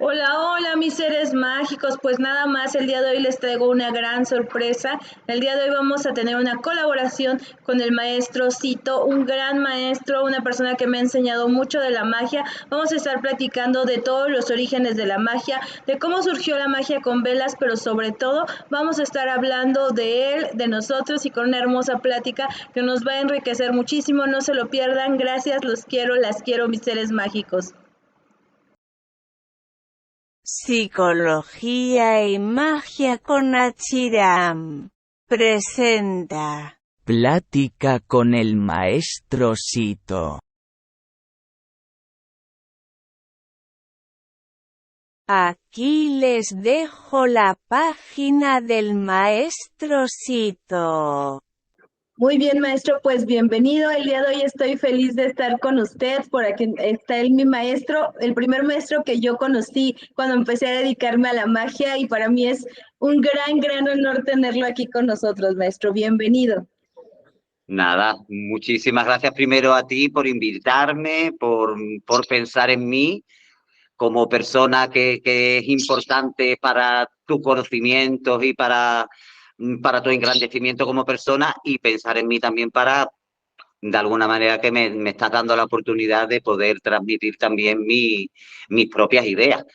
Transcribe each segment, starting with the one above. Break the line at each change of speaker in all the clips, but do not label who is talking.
Hola, hola, mis seres mágicos. Pues nada más, el día de hoy les traigo una gran sorpresa. El día de hoy vamos a tener una colaboración con el maestro Cito, un gran maestro, una persona que me ha enseñado mucho de la magia. Vamos a estar platicando de todos los orígenes de la magia, de cómo surgió la magia con velas, pero sobre todo vamos a estar hablando de él, de nosotros y con una hermosa plática que nos va a enriquecer muchísimo. No se lo pierdan. Gracias, los quiero, las quiero, mis seres mágicos.
Psicología y magia con Achiram. Presenta.
Plática con el maestro Cito.
Aquí les dejo la página del maestro Cito.
Muy bien, maestro, pues bienvenido. El día de hoy estoy feliz de estar con usted. Por aquí está él, mi maestro, el primer maestro que yo conocí cuando empecé a dedicarme a la magia y para mí es un gran honor tenerlo aquí con nosotros, maestro. Bienvenido.
Nada, muchísimas gracias primero a ti por invitarme, por pensar en mí como persona que es importante para tus conocimientos y para tu engrandecimiento como persona y pensar en mí también para, de alguna manera, que me estás dando la oportunidad de poder transmitir también mis propias ideas.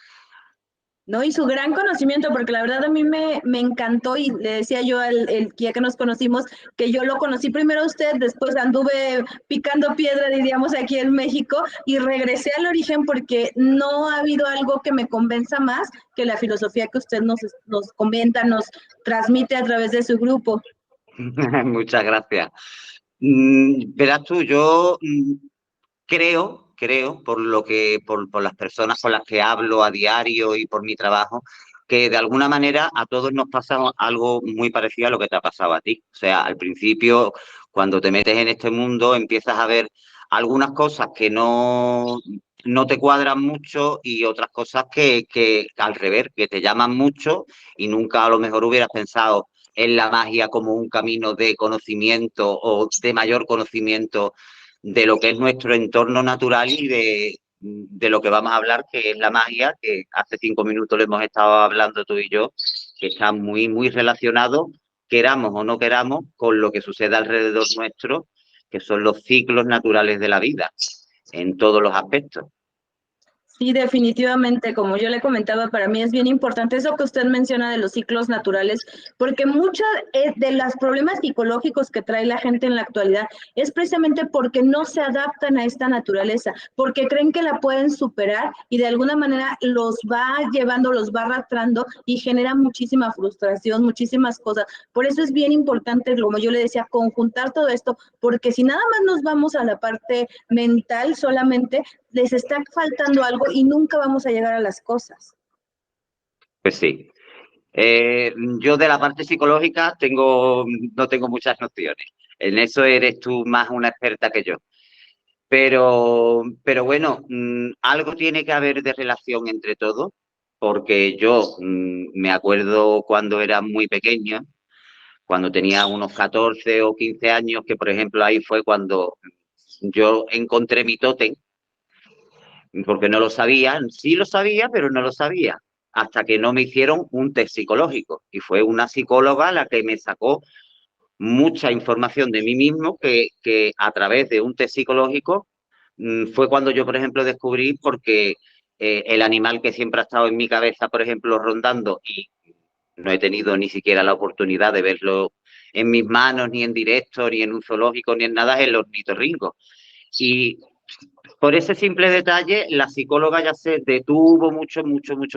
¿No? Y su gran conocimiento, porque la verdad a mí me encantó y le decía yo el día que nos conocimos que yo lo conocí primero a usted, después anduve picando piedra, diríamos, aquí en México y regresé al origen porque no ha habido algo que me convenza más que la filosofía que usted nos comenta, nos transmite a través de su grupo.
Muchas gracias. Verás tú, yo creo, por las personas con las que hablo a diario y por mi trabajo, que de alguna manera a todos nos pasa algo muy parecido a lo que te ha pasado a ti. O sea, al principio, cuando te metes en este mundo, empiezas a ver algunas cosas que no te cuadran mucho y otras cosas que al revés, que te llaman mucho y nunca a lo mejor hubieras pensado en la magia como un camino de conocimiento o de mayor conocimiento de lo que es nuestro entorno natural y de lo que vamos a hablar, que es la magia, que hace 5 minutos le hemos estado hablando tú y yo, que está muy relacionado, queramos o no queramos, con lo que sucede alrededor nuestro, que son los ciclos naturales de la vida, en todos los aspectos.
Sí, definitivamente, como yo le comentaba, para mí es bien importante eso que usted menciona de los ciclos naturales, porque muchos de los problemas psicológicos que trae la gente en la actualidad es precisamente porque no se adaptan a esta naturaleza, porque creen que la pueden superar y de alguna manera los va llevando, los va arrastrando y genera muchísima frustración, muchísimas cosas. Por eso es bien importante, como yo le decía, conjuntar todo esto, porque si nada más nos vamos a la parte mental solamente, les está faltando algo y nunca vamos a llegar a las cosas.
Pues sí. Yo de la parte psicológica no tengo muchas nociones. En eso eres tú más una experta que yo. Pero bueno, algo tiene que haber de relación entre todos, porque yo me acuerdo cuando era muy pequeño, cuando tenía unos 14 o 15 años, que por ejemplo ahí fue cuando yo encontré mi tótem, porque no lo sabía, sí lo sabía, pero no lo sabía, hasta que no me hicieron un test psicológico. Y fue una psicóloga la que me sacó mucha información de mí mismo que a través de un test psicológico fue cuando yo, por ejemplo, descubrí porque el animal que siempre ha estado en mi cabeza, por ejemplo, rondando, y no he tenido ni siquiera la oportunidad de verlo en mis manos, ni en directo, ni en un zoológico, ni en nada, es el ornitorrinco. Y por ese simple detalle, la psicóloga ya se detuvo mucho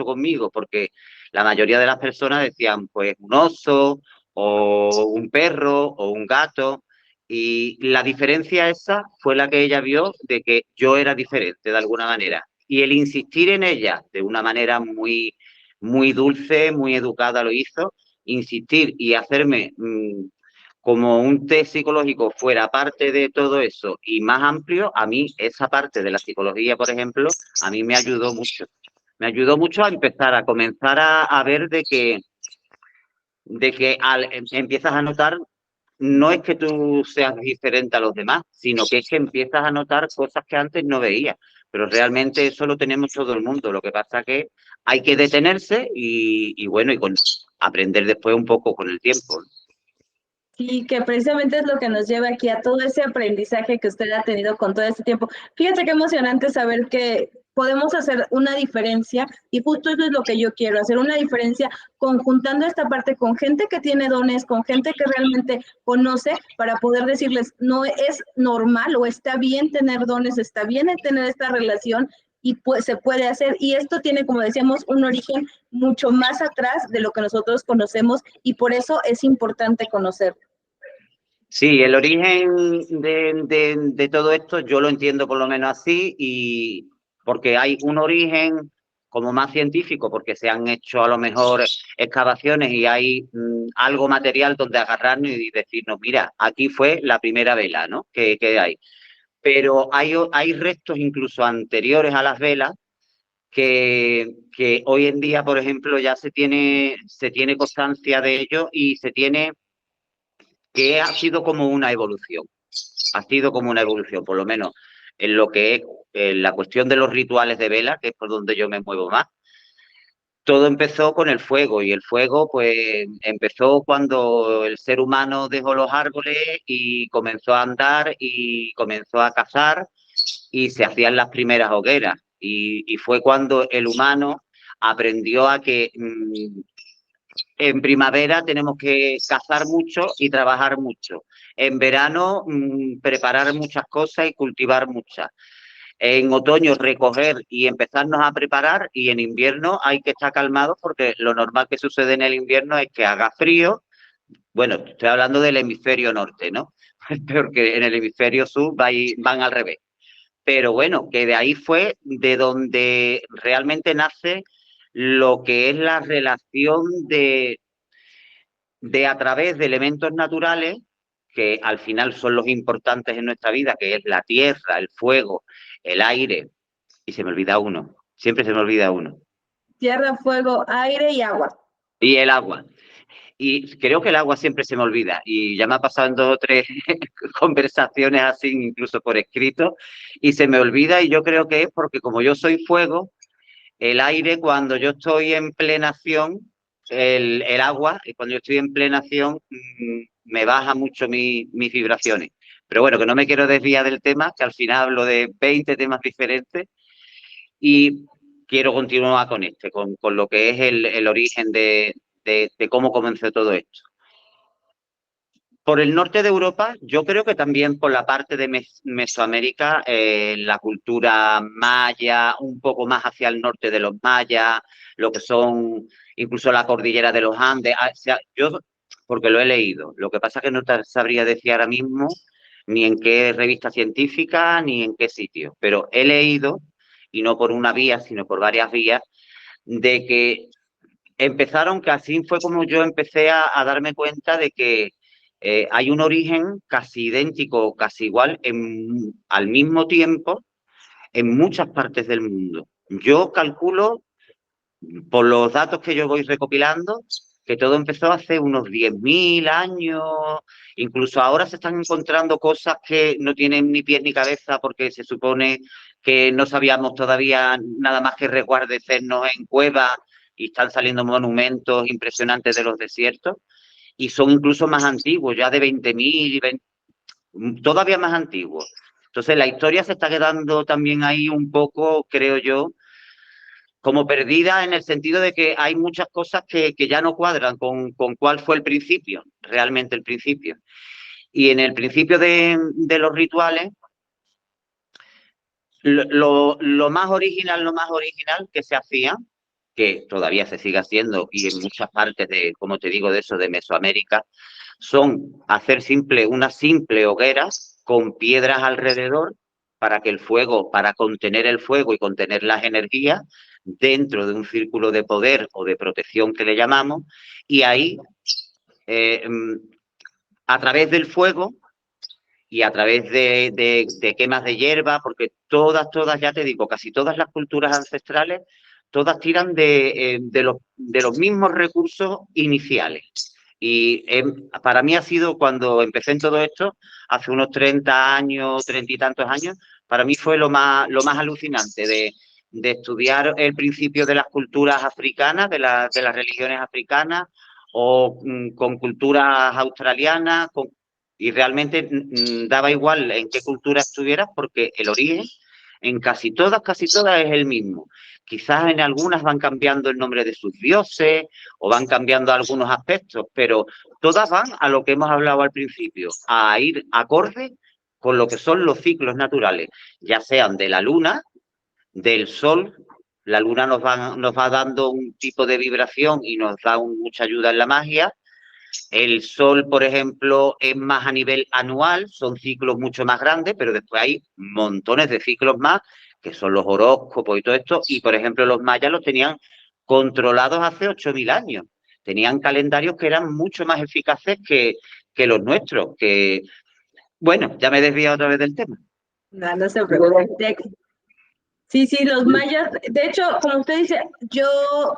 conmigo, porque la mayoría de las personas decían, pues, un oso, o un perro, o un gato, y la diferencia esa fue la que ella vio de que yo era diferente de alguna manera. Y el insistir en ella de una manera muy dulce, muy educada lo hizo, insistir y hacerme como un test psicológico fuera parte de todo eso y más amplio, a mí esa parte de la psicología, por ejemplo, a mí me ayudó mucho. Me ayudó mucho a empezar, a comenzar a ver de que empiezas a notar, no es que tú seas diferente a los demás, sino que es que empiezas a notar cosas que antes no veías. pero realmente eso lo tenemos todo el mundo. Lo que pasa que hay que detenerse y bueno, aprender después un poco con el tiempo.
Sí, que precisamente es lo que nos lleva aquí a todo ese aprendizaje que usted ha tenido con todo este tiempo. Fíjate qué emocionante saber que podemos hacer una diferencia y justo eso es lo que yo quiero, hacer una diferencia conjuntando esta parte con gente que tiene dones, con gente que realmente conoce para poder decirles, no es normal o está bien tener dones, está bien tener esta relación y pues se puede hacer. Y esto tiene, como decíamos, un origen mucho más atrás de lo que nosotros conocemos y por eso es importante conocer.
Sí, el origen de todo esto yo lo entiendo por lo menos así y porque hay un origen como más científico, porque se han hecho a lo mejor excavaciones y hay algo material donde agarrarnos y decirnos, mira, aquí fue la primera vela, ¿no? Que hay. Pero hay restos incluso anteriores a las velas que hoy en día, por ejemplo, ya se tiene constancia de ello y se tiene que ha sido como una evolución. Ha sido como una evolución, por lo menos en lo que es la cuestión de los rituales de vela, que es por donde yo me muevo más. Todo empezó con el fuego y el fuego pues empezó cuando el ser humano dejó los árboles y comenzó a andar y comenzó a cazar y se hacían las primeras hogueras y fue cuando el humano aprendió a que en primavera tenemos que cazar mucho y trabajar mucho. En verano, preparar muchas cosas y cultivar muchas. En otoño, recoger y empezarnos a preparar. Y en invierno hay que estar calmados porque lo normal que sucede en el invierno es que haga frío. Bueno, estoy hablando del hemisferio norte, ¿no? Porque en el hemisferio sur van al revés. Pero bueno, que de ahí fue de donde realmente nace lo que es la relación de a través de elementos naturales, que al final son los importantes en nuestra vida, que es la tierra, el fuego, el aire, y se me olvida uno, siempre se me olvida uno,
Tierra, fuego, aire y agua.
y el agua. Y creo que el agua siempre se me olvida, y ya me ha pasado en 2 o 3 conversaciones así, incluso por escrito, y se me olvida, y yo creo que es porque como yo soy fuego, el aire cuando yo estoy en plena acción, el agua, y cuando yo estoy en plena acción, me baja mucho mis vibraciones. Pero bueno, que no me quiero desviar del tema, que al final hablo de 20 temas diferentes y quiero continuar con con lo que es el origen de cómo comenzó todo esto. Por el norte de Europa, yo creo que también por la parte de Mesoamérica, la cultura maya, un poco más hacia el norte de los mayas, lo que son incluso la cordillera de los Andes. O sea, yo, porque lo he leído, lo que pasa es que no te sabría decir ahora mismo ni en qué revista científica ni en qué sitio, pero he leído, y no por una vía, sino por varias vías, de que empezaron, que así fue como yo empecé a darme cuenta de que hay un origen casi idéntico, casi igual, al mismo tiempo en muchas partes del mundo. Yo calculo, por los datos que yo voy recopilando, que todo empezó hace unos 10.000 años, incluso ahora se están encontrando cosas que no tienen ni pies ni cabeza porque se supone que no sabíamos todavía nada más que resguardecernos en cuevas y están saliendo monumentos impresionantes de los desiertos y son incluso más antiguos, ya de 20.000, todavía más antiguos. Entonces la historia se está quedando también ahí un poco, creo yo, como perdida en el sentido de que hay muchas cosas que ya no cuadran con cuál fue el principio, realmente el principio. Y en el principio de los rituales, lo más original que se hacía, que todavía se sigue haciendo y en muchas partes de, como te digo, de eso, de Mesoamérica, son hacer una simple hoguera con piedras alrededor para que el fuego, para contener el fuego y contener las energías dentro de un círculo de poder o de protección que le llamamos, y ahí, eh, a través del fuego y a través de quemas de hierba, porque todas, ya te digo, casi todas las culturas ancestrales, todas tiran de los mismos recursos iniciales. Y para mí ha sido cuando empecé en todo esto, hace unos 30 años, 30 y tantos años, Para mí fue lo más alucinante de estudiar el principio de las culturas africanas, de las religiones africanas, o con culturas australianas, y realmente daba igual en qué cultura estuvieras, porque el origen en casi todas es el mismo. Quizás en algunas van cambiando el nombre de sus dioses o van cambiando algunos aspectos, pero todas van a lo que hemos hablado al principio, a ir acorde con lo que son los ciclos naturales, ya sean de la luna, del sol. La luna nos va dando un tipo de vibración y nos da mucha ayuda en la magia. El sol, por ejemplo, es más a nivel anual, son ciclos mucho más grandes, pero después hay montones de ciclos más, que son los horóscopos y todo esto. Y, por ejemplo, los mayas los tenían controlados hace 8.000 años. Tenían calendarios que eran mucho más eficaces que los nuestros. Bueno, ya me he desviado otra vez del tema.
No, no se preocupe. Sí, los mayas, de hecho, como usted dice, yo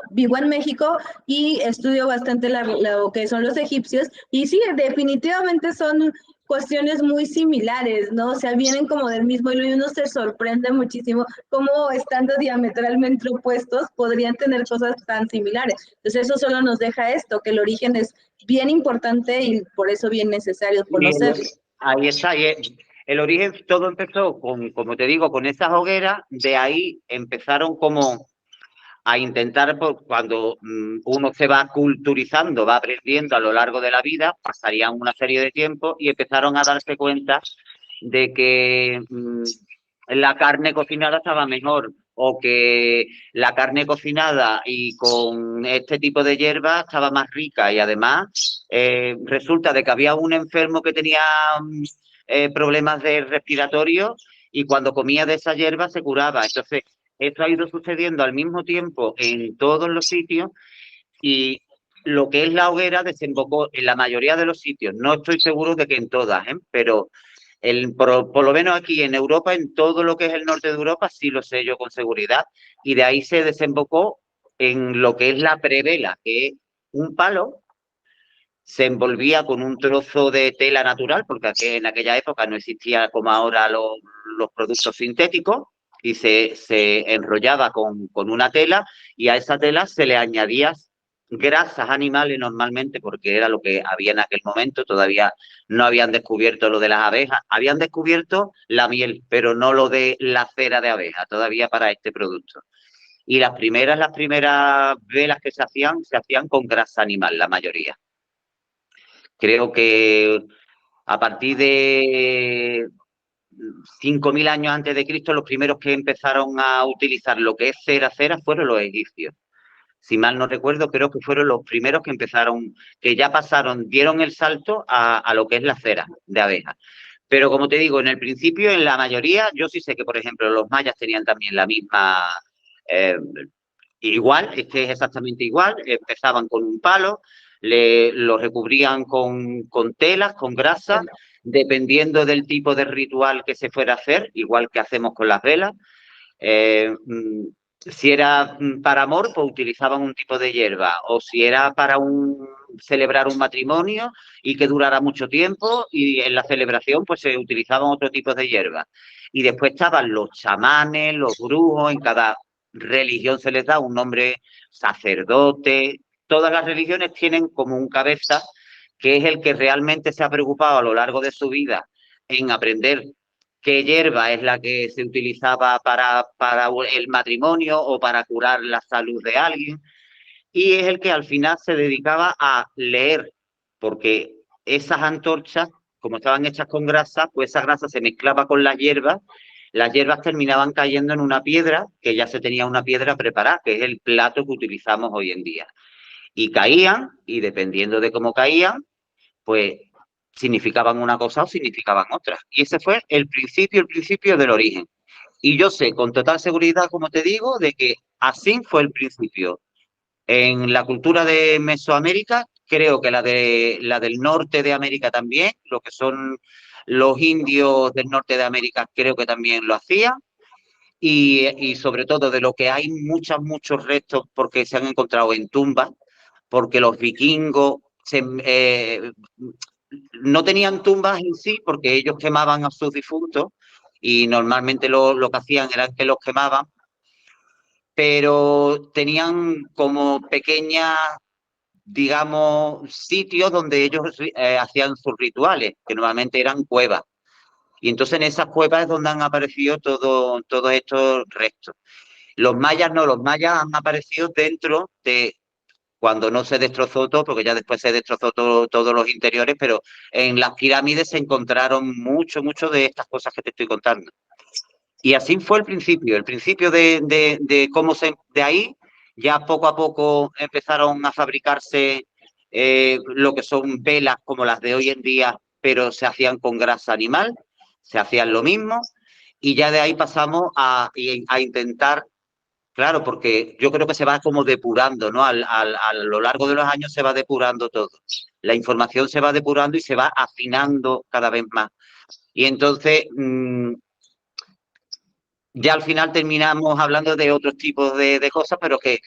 vivo en México y estudio bastante lo que son los egipcios, y sí, definitivamente son cuestiones muy similares, ¿no? O sea, vienen como del mismo hilo y uno se sorprende muchísimo cómo estando diametralmente opuestos podrían tener cosas tan similares. Entonces eso solo nos deja esto, que el origen es bien importante y por eso bien necesario conocerlo.
Ahí está, el origen, todo empezó como te digo, con esas hogueras. De ahí empezaron como a intentar, cuando uno se va culturizando, va aprendiendo a lo largo de la vida, pasarían una serie de tiempo y empezaron a darse cuenta de que la carne cocinada estaba mejor, o que la carne cocinada y con este tipo de hierba estaba más rica, y además resulta de que había un enfermo que tenía problemas de respiratorio, y cuando comía de esa hierba se curaba. Entonces, esto ha ido sucediendo al mismo tiempo en todos los sitios, y lo que es la hoguera desembocó en la mayoría de los sitios. No estoy seguro de que en todas, pero por lo menos aquí en Europa, en todo lo que es el norte de Europa, sí lo sé yo con seguridad. Y de ahí se desembocó en lo que es la prevela, que es un palo, se envolvía con un trozo de tela natural, porque en aquella época no existía como ahora los productos sintéticos, y se enrollaba con una tela, y a esa tela se le añadía grasas animales normalmente, porque era lo que había en aquel momento. Todavía no habían descubierto lo de las abejas, habían descubierto la miel, pero no lo de la cera de abeja, todavía para este producto. Y las primeras velas que se hacían con grasa animal, la mayoría. Creo que a partir de 5.000 años antes de Cristo, los primeros que empezaron a utilizar lo que es cera fueron los egipcios. Si mal no recuerdo, creo que fueron los primeros que empezaron, que ya dieron el salto a lo que es la cera de abeja. Pero como te digo, en el principio, en la mayoría, yo sí sé que, por ejemplo, los mayas tenían también la misma, igual, es que es exactamente igual. Empezaban con un palo, lo recubrían con telas, con grasa, dependiendo del tipo de ritual que se fuera a hacer, igual que hacemos con las velas. Si era para amor, pues utilizaban un tipo de hierba, o si era para celebrar un matrimonio y que durara mucho tiempo, y en la celebración pues se utilizaban otro tipo de hierba. Y después estaban los chamanes, los brujos. En cada religión se les da un nombre, sacerdote. Todas las religiones tienen como un cabeza, que es el que realmente se ha preocupado a lo largo de su vida en aprender qué hierba es la que se utilizaba para el matrimonio o para curar la salud de alguien, y es el que al final se dedicaba a leer, porque esas antorchas, como estaban hechas con grasa, pues esa grasa se mezclaba con las hierbas terminaban cayendo en una piedra, que ya se tenía una piedra preparada, que es el plato que utilizamos hoy en día. Y caían, y dependiendo de cómo caían, pues significaban una cosa o significaban otra. Y ese fue el principio del origen. Y yo sé con total seguridad, como te digo, de que así fue el principio. En la cultura de Mesoamérica, creo que la del norte de América también, lo que son los indios del norte de América, creo que también lo hacían. Y sobre todo de lo que hay muchos restos, porque se han encontrado en tumbas, porque los vikingos no tenían tumbas en sí, porque ellos quemaban a sus difuntos, y normalmente lo que hacían era que los quemaban, pero tenían como pequeñas, digamos, sitios donde ellos hacían sus rituales, que normalmente eran cuevas. Y entonces en esas cuevas es donde han aparecido todos estos restos. Los mayas no, los mayas han aparecido dentro de cuando no se destrozó todo, porque ya después se destrozó todos los interiores, pero en las pirámides se encontraron mucho de estas cosas que te estoy contando. Y así fue el principio de cómo de ahí ya poco a poco empezaron a fabricarse lo que son velas como las de hoy en día, pero se hacían con grasa animal, se hacían lo mismo, y ya de ahí pasamos a intentar. Claro, porque yo creo que se va como depurando, ¿no? A lo largo de los años se va depurando todo. La información se va depurando y se va afinando cada vez más. Y entonces, ya al final terminamos hablando de otros tipos de cosas, pero que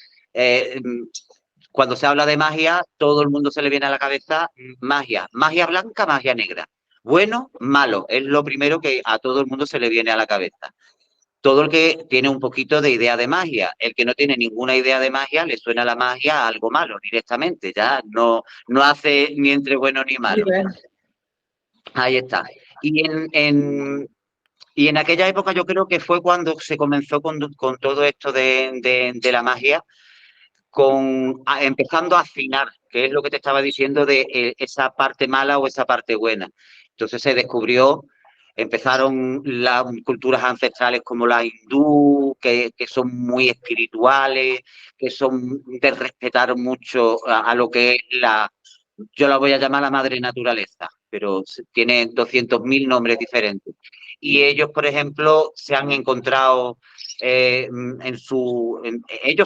cuando se habla de magia, todo el mundo se le viene a la cabeza magia. Magia blanca, magia negra. Bueno, malo. Es lo primero que a todo el mundo se le viene a la cabeza. Todo el que tiene un poquito de idea de magia, el que no tiene ninguna idea de magia, le suena la magia a algo malo directamente, ya no hace ni entre bueno ni malo. Ahí está. Y en aquella época yo creo que fue cuando se comenzó con todo esto de la magia, empezando a afinar, que es lo que te estaba diciendo de esa parte mala o esa parte buena. Entonces se descubrió. Empezaron las culturas ancestrales como la hindú, que son muy espirituales, que son de respetar mucho a lo que es yo la voy a llamar la madre naturaleza, pero tiene 200.000 nombres diferentes. Y ellos, por ejemplo, se han encontrado ellos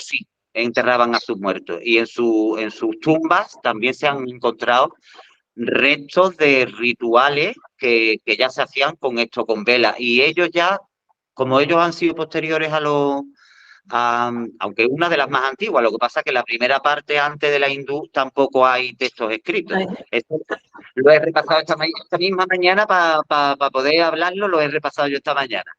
sí enterraban a sus muertos, y en sus tumbas también se han encontrado restos de rituales que ya se hacían con esto, con velas. Y ellos ya, como ellos han sido posteriores aunque una de las más antiguas, lo que pasa es que la primera parte antes de la hindú tampoco hay textos escritos. Esto lo he repasado esta misma mañana para poder hablarlo, lo he repasado yo esta mañana.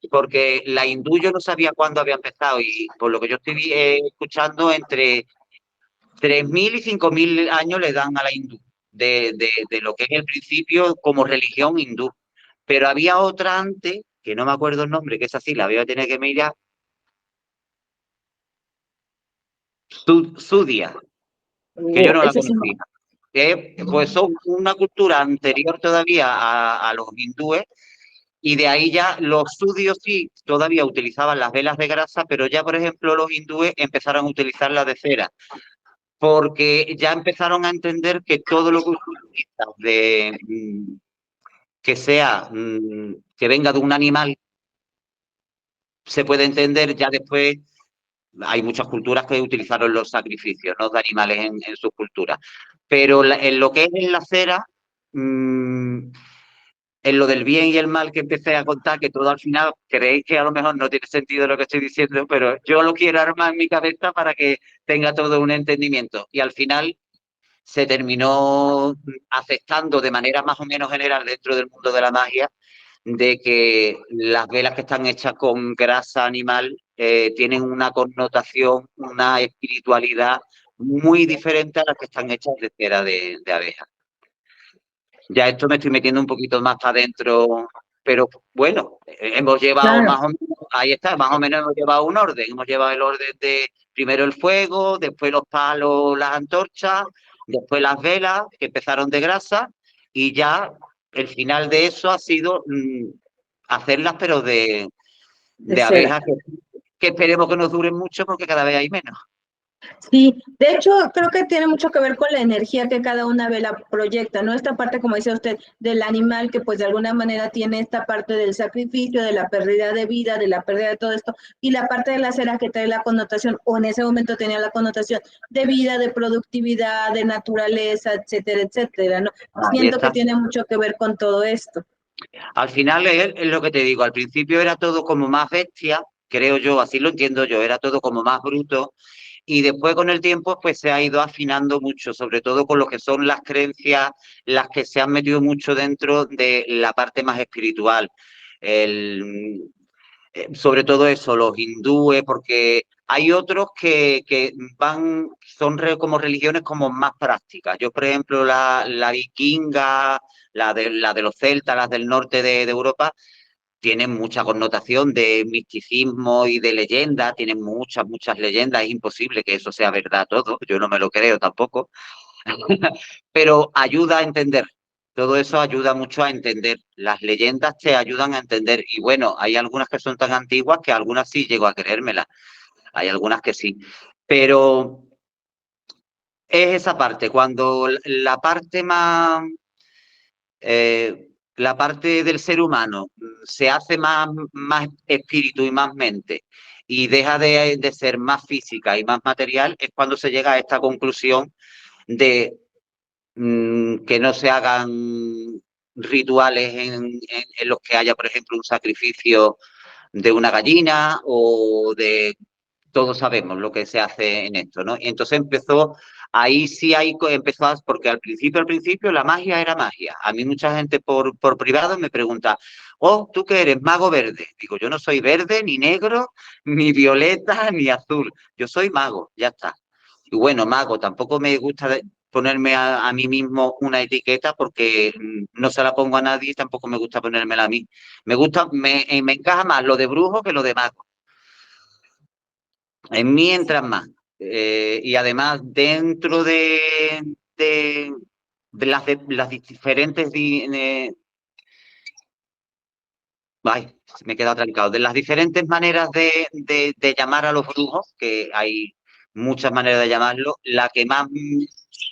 Porque la hindú yo no sabía cuándo había empezado, y por lo que yo estoy escuchando, entre 3.000 y 5.000 años le dan a la hindú, de lo que es el principio como religión hindú. Pero había otra antes, que no me acuerdo el nombre, que es así, la voy a tener que mirar. Sudia, que yo no la conocía. Pues son una cultura anterior todavía a los hindúes, y de ahí ya los sudios sí todavía utilizaban las velas de grasa, pero ya, por ejemplo, los hindúes empezaron a utilizar las de cera, porque ya empezaron a entender que todo lo que utilizas que sea, que venga de un animal, se puede entender ya después. Hay muchas culturas que utilizaron los sacrificios, ¿no?, de animales en sus culturas. Pero en lo que es en la cera, en lo del bien y el mal que empecé a contar, que todo al final creéis que a lo mejor no tiene sentido lo que estoy diciendo, pero yo lo quiero armar en mi cabeza para que tenga todo un entendimiento. Y al final se terminó aceptando de manera más o menos general dentro del mundo de la magia, de que las velas que están hechas con grasa animal tienen una connotación, una espiritualidad muy diferente a las que están hechas de cera de abeja. Ya esto me estoy metiendo un poquito más para adentro, pero bueno, hemos llevado más o menos, ahí está, más o menos hemos llevado un orden. Hemos llevado el orden de primero el fuego, después los palos, las antorchas, después las velas, que empezaron de grasa, y ya el final de eso ha sido hacerlas, pero de abejas, que esperemos que nos duren mucho, porque cada vez hay menos.
Sí, de hecho, creo que tiene mucho que ver con la energía que cada una vela proyecta, ¿no? Esta parte, como decía usted, del animal, que pues de alguna manera tiene esta parte del sacrificio, de la pérdida de vida, de la pérdida de todo esto, y la parte de la cera que trae la connotación, o en ese momento tenía la connotación de vida, de productividad, de naturaleza, etcétera, etcétera, ¿no? Siento que tiene mucho que ver con todo esto.
Al final es lo que te digo, al principio era todo como más bestia, creo yo, así lo entiendo yo, era todo como más bruto, y después con el tiempo pues se ha ido afinando mucho, sobre todo con lo que son las creencias, las que se han metido mucho dentro de la parte más espiritual. sobre todo eso, los hindúes, porque hay otros que como religiones como más prácticas. Yo, por ejemplo, la vikinga, la de los celtas, las del norte de Europa, tienen mucha connotación de misticismo y de leyenda, tienen muchas leyendas, es imposible que eso sea verdad todo, yo no me lo creo tampoco, pero ayuda a entender. Todo eso ayuda mucho a entender. Las leyendas te ayudan a entender. Y bueno, hay algunas que son tan antiguas que algunas sí llego a creérmelas. Hay algunas que sí. Pero es esa parte, cuando la parte más, la parte del ser humano se hace más espíritu y más mente y deja de ser más física y más material, es cuando se llega a esta conclusión de que no se hagan rituales en los que haya, por ejemplo, un sacrificio de una gallina o de... Todos sabemos lo que se hace en esto, ¿no? Y entonces ahí sí empezó, porque al principio la magia era magia. A mí mucha gente por privado me pregunta, oh, ¿tú qué eres? Mago verde. Digo, yo no soy verde, ni negro, ni violeta, ni azul. Yo soy mago, ya está. Y bueno, mago, tampoco me gusta ponerme a mí mismo una etiqueta porque no se la pongo a nadie y tampoco me gusta ponérmela a mí. Me encaja más lo de brujo que lo de mago. En mí entran más. Y además, dentro de, de las diferentes... ay, me he quedado trancado. De las diferentes maneras de llamar a los brujos, que hay muchas maneras de llamarlo, la que más,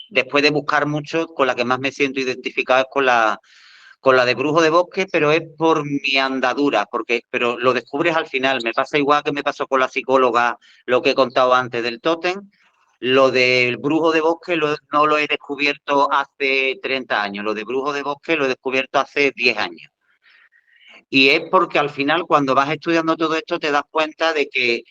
después de buscar mucho, con la que más me siento identificado es con la de brujo de bosque, pero es por mi andadura, pero lo descubres al final. Me pasa igual que me pasó con la psicóloga, lo que he contado antes del tótem. Lo del brujo de bosque no lo he descubierto hace 30 años, lo de brujo de bosque lo he descubierto hace 10 años. Y es porque al final, cuando vas estudiando todo esto, te das cuenta de que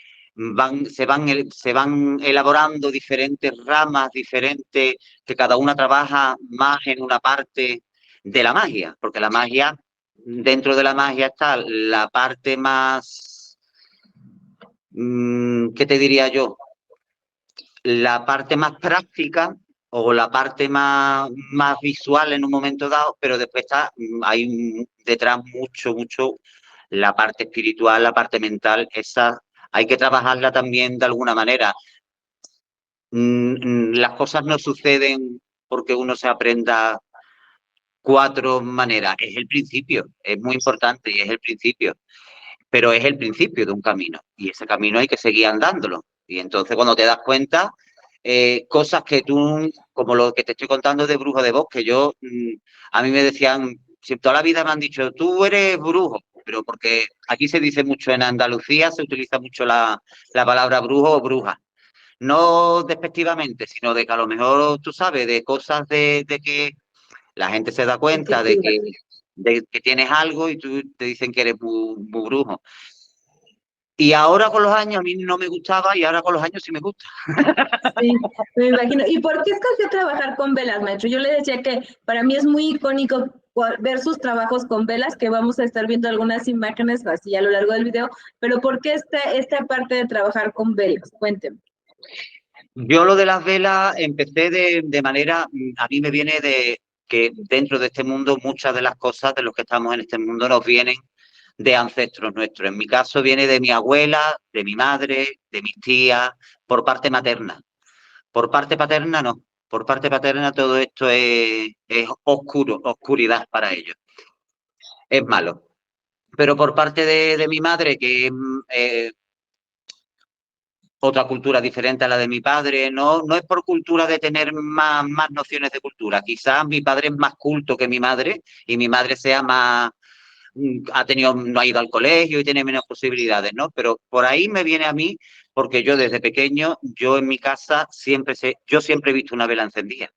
se van elaborando diferentes ramas, diferentes, que cada una trabaja más en una parte de la magia, porque la magia, dentro de la magia está la parte más, ¿qué te diría yo? La parte más práctica o la parte más visual en un momento dado, pero después hay detrás mucho la parte espiritual, la parte mental, esa hay que trabajarla también de alguna manera. Las cosas no suceden porque uno se aprenda 4 maneras, es el principio, es muy importante y es el principio, pero es el principio de un camino y ese camino hay que seguir andándolo. Y entonces cuando te das cuenta, cosas que tú, como lo que te estoy contando de brujo de bosque, a mí me decían, si toda la vida me han dicho, tú eres brujo, pero porque aquí se dice mucho en Andalucía, se utiliza mucho la palabra brujo o bruja. No despectivamente, sino de que a lo mejor tú sabes de cosas de que la gente se da cuenta de que tienes algo y tú te dicen que eres muy brujo. Y ahora con los años a mí no me gustaba y ahora con los años sí me gusta.
Sí, me imagino. ¿Y por qué escogió trabajar con velas, maestro? Yo le decía que para mí es muy icónico ver sus trabajos con velas, que vamos a estar viendo algunas imágenes así a lo largo del video, pero ¿por qué esta parte de trabajar con velas? Cuénteme.
Yo lo de las velas empecé de manera, a mí me viene de que dentro de este mundo muchas de las cosas de los que estamos en este mundo nos vienen de ancestros nuestros. En mi caso viene de mi abuela, de mi madre, de mis tías, por parte materna. Por parte paterna no. Por parte paterna todo esto es oscuro, oscuridad para ellos. Es malo. Pero por parte de mi madre, que es otra cultura diferente a la de mi padre, no es por cultura de tener más nociones de cultura. Quizás mi padre es más culto que mi madre y mi madre sea más, no ha ido al colegio y tiene menos posibilidades, ¿no? Pero por ahí me viene a mí, porque yo desde pequeño, yo en mi casa yo siempre he visto una vela encendida.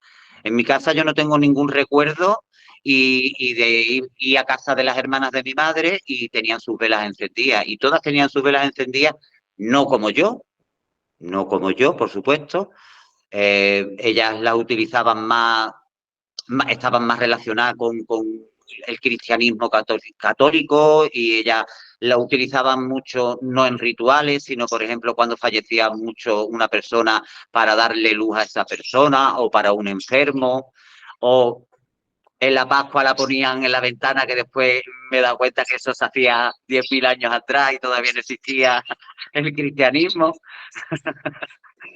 En mi casa yo no tengo ningún recuerdo y de ir a casa de las hermanas de mi madre y tenían sus velas encendidas y todas tenían sus velas encendidas, no como yo, no como yo, por supuesto. Ellas la utilizaban estaban más relacionadas el cristianismo católico y ella la utilizaban mucho no en rituales, sino, por ejemplo, cuando fallecía mucho una persona para darle luz a esa persona o para un enfermo, o en la Pascua la ponían en la ventana, que después me he dado cuenta que eso se hacía 10.000 años atrás y todavía no existía el cristianismo.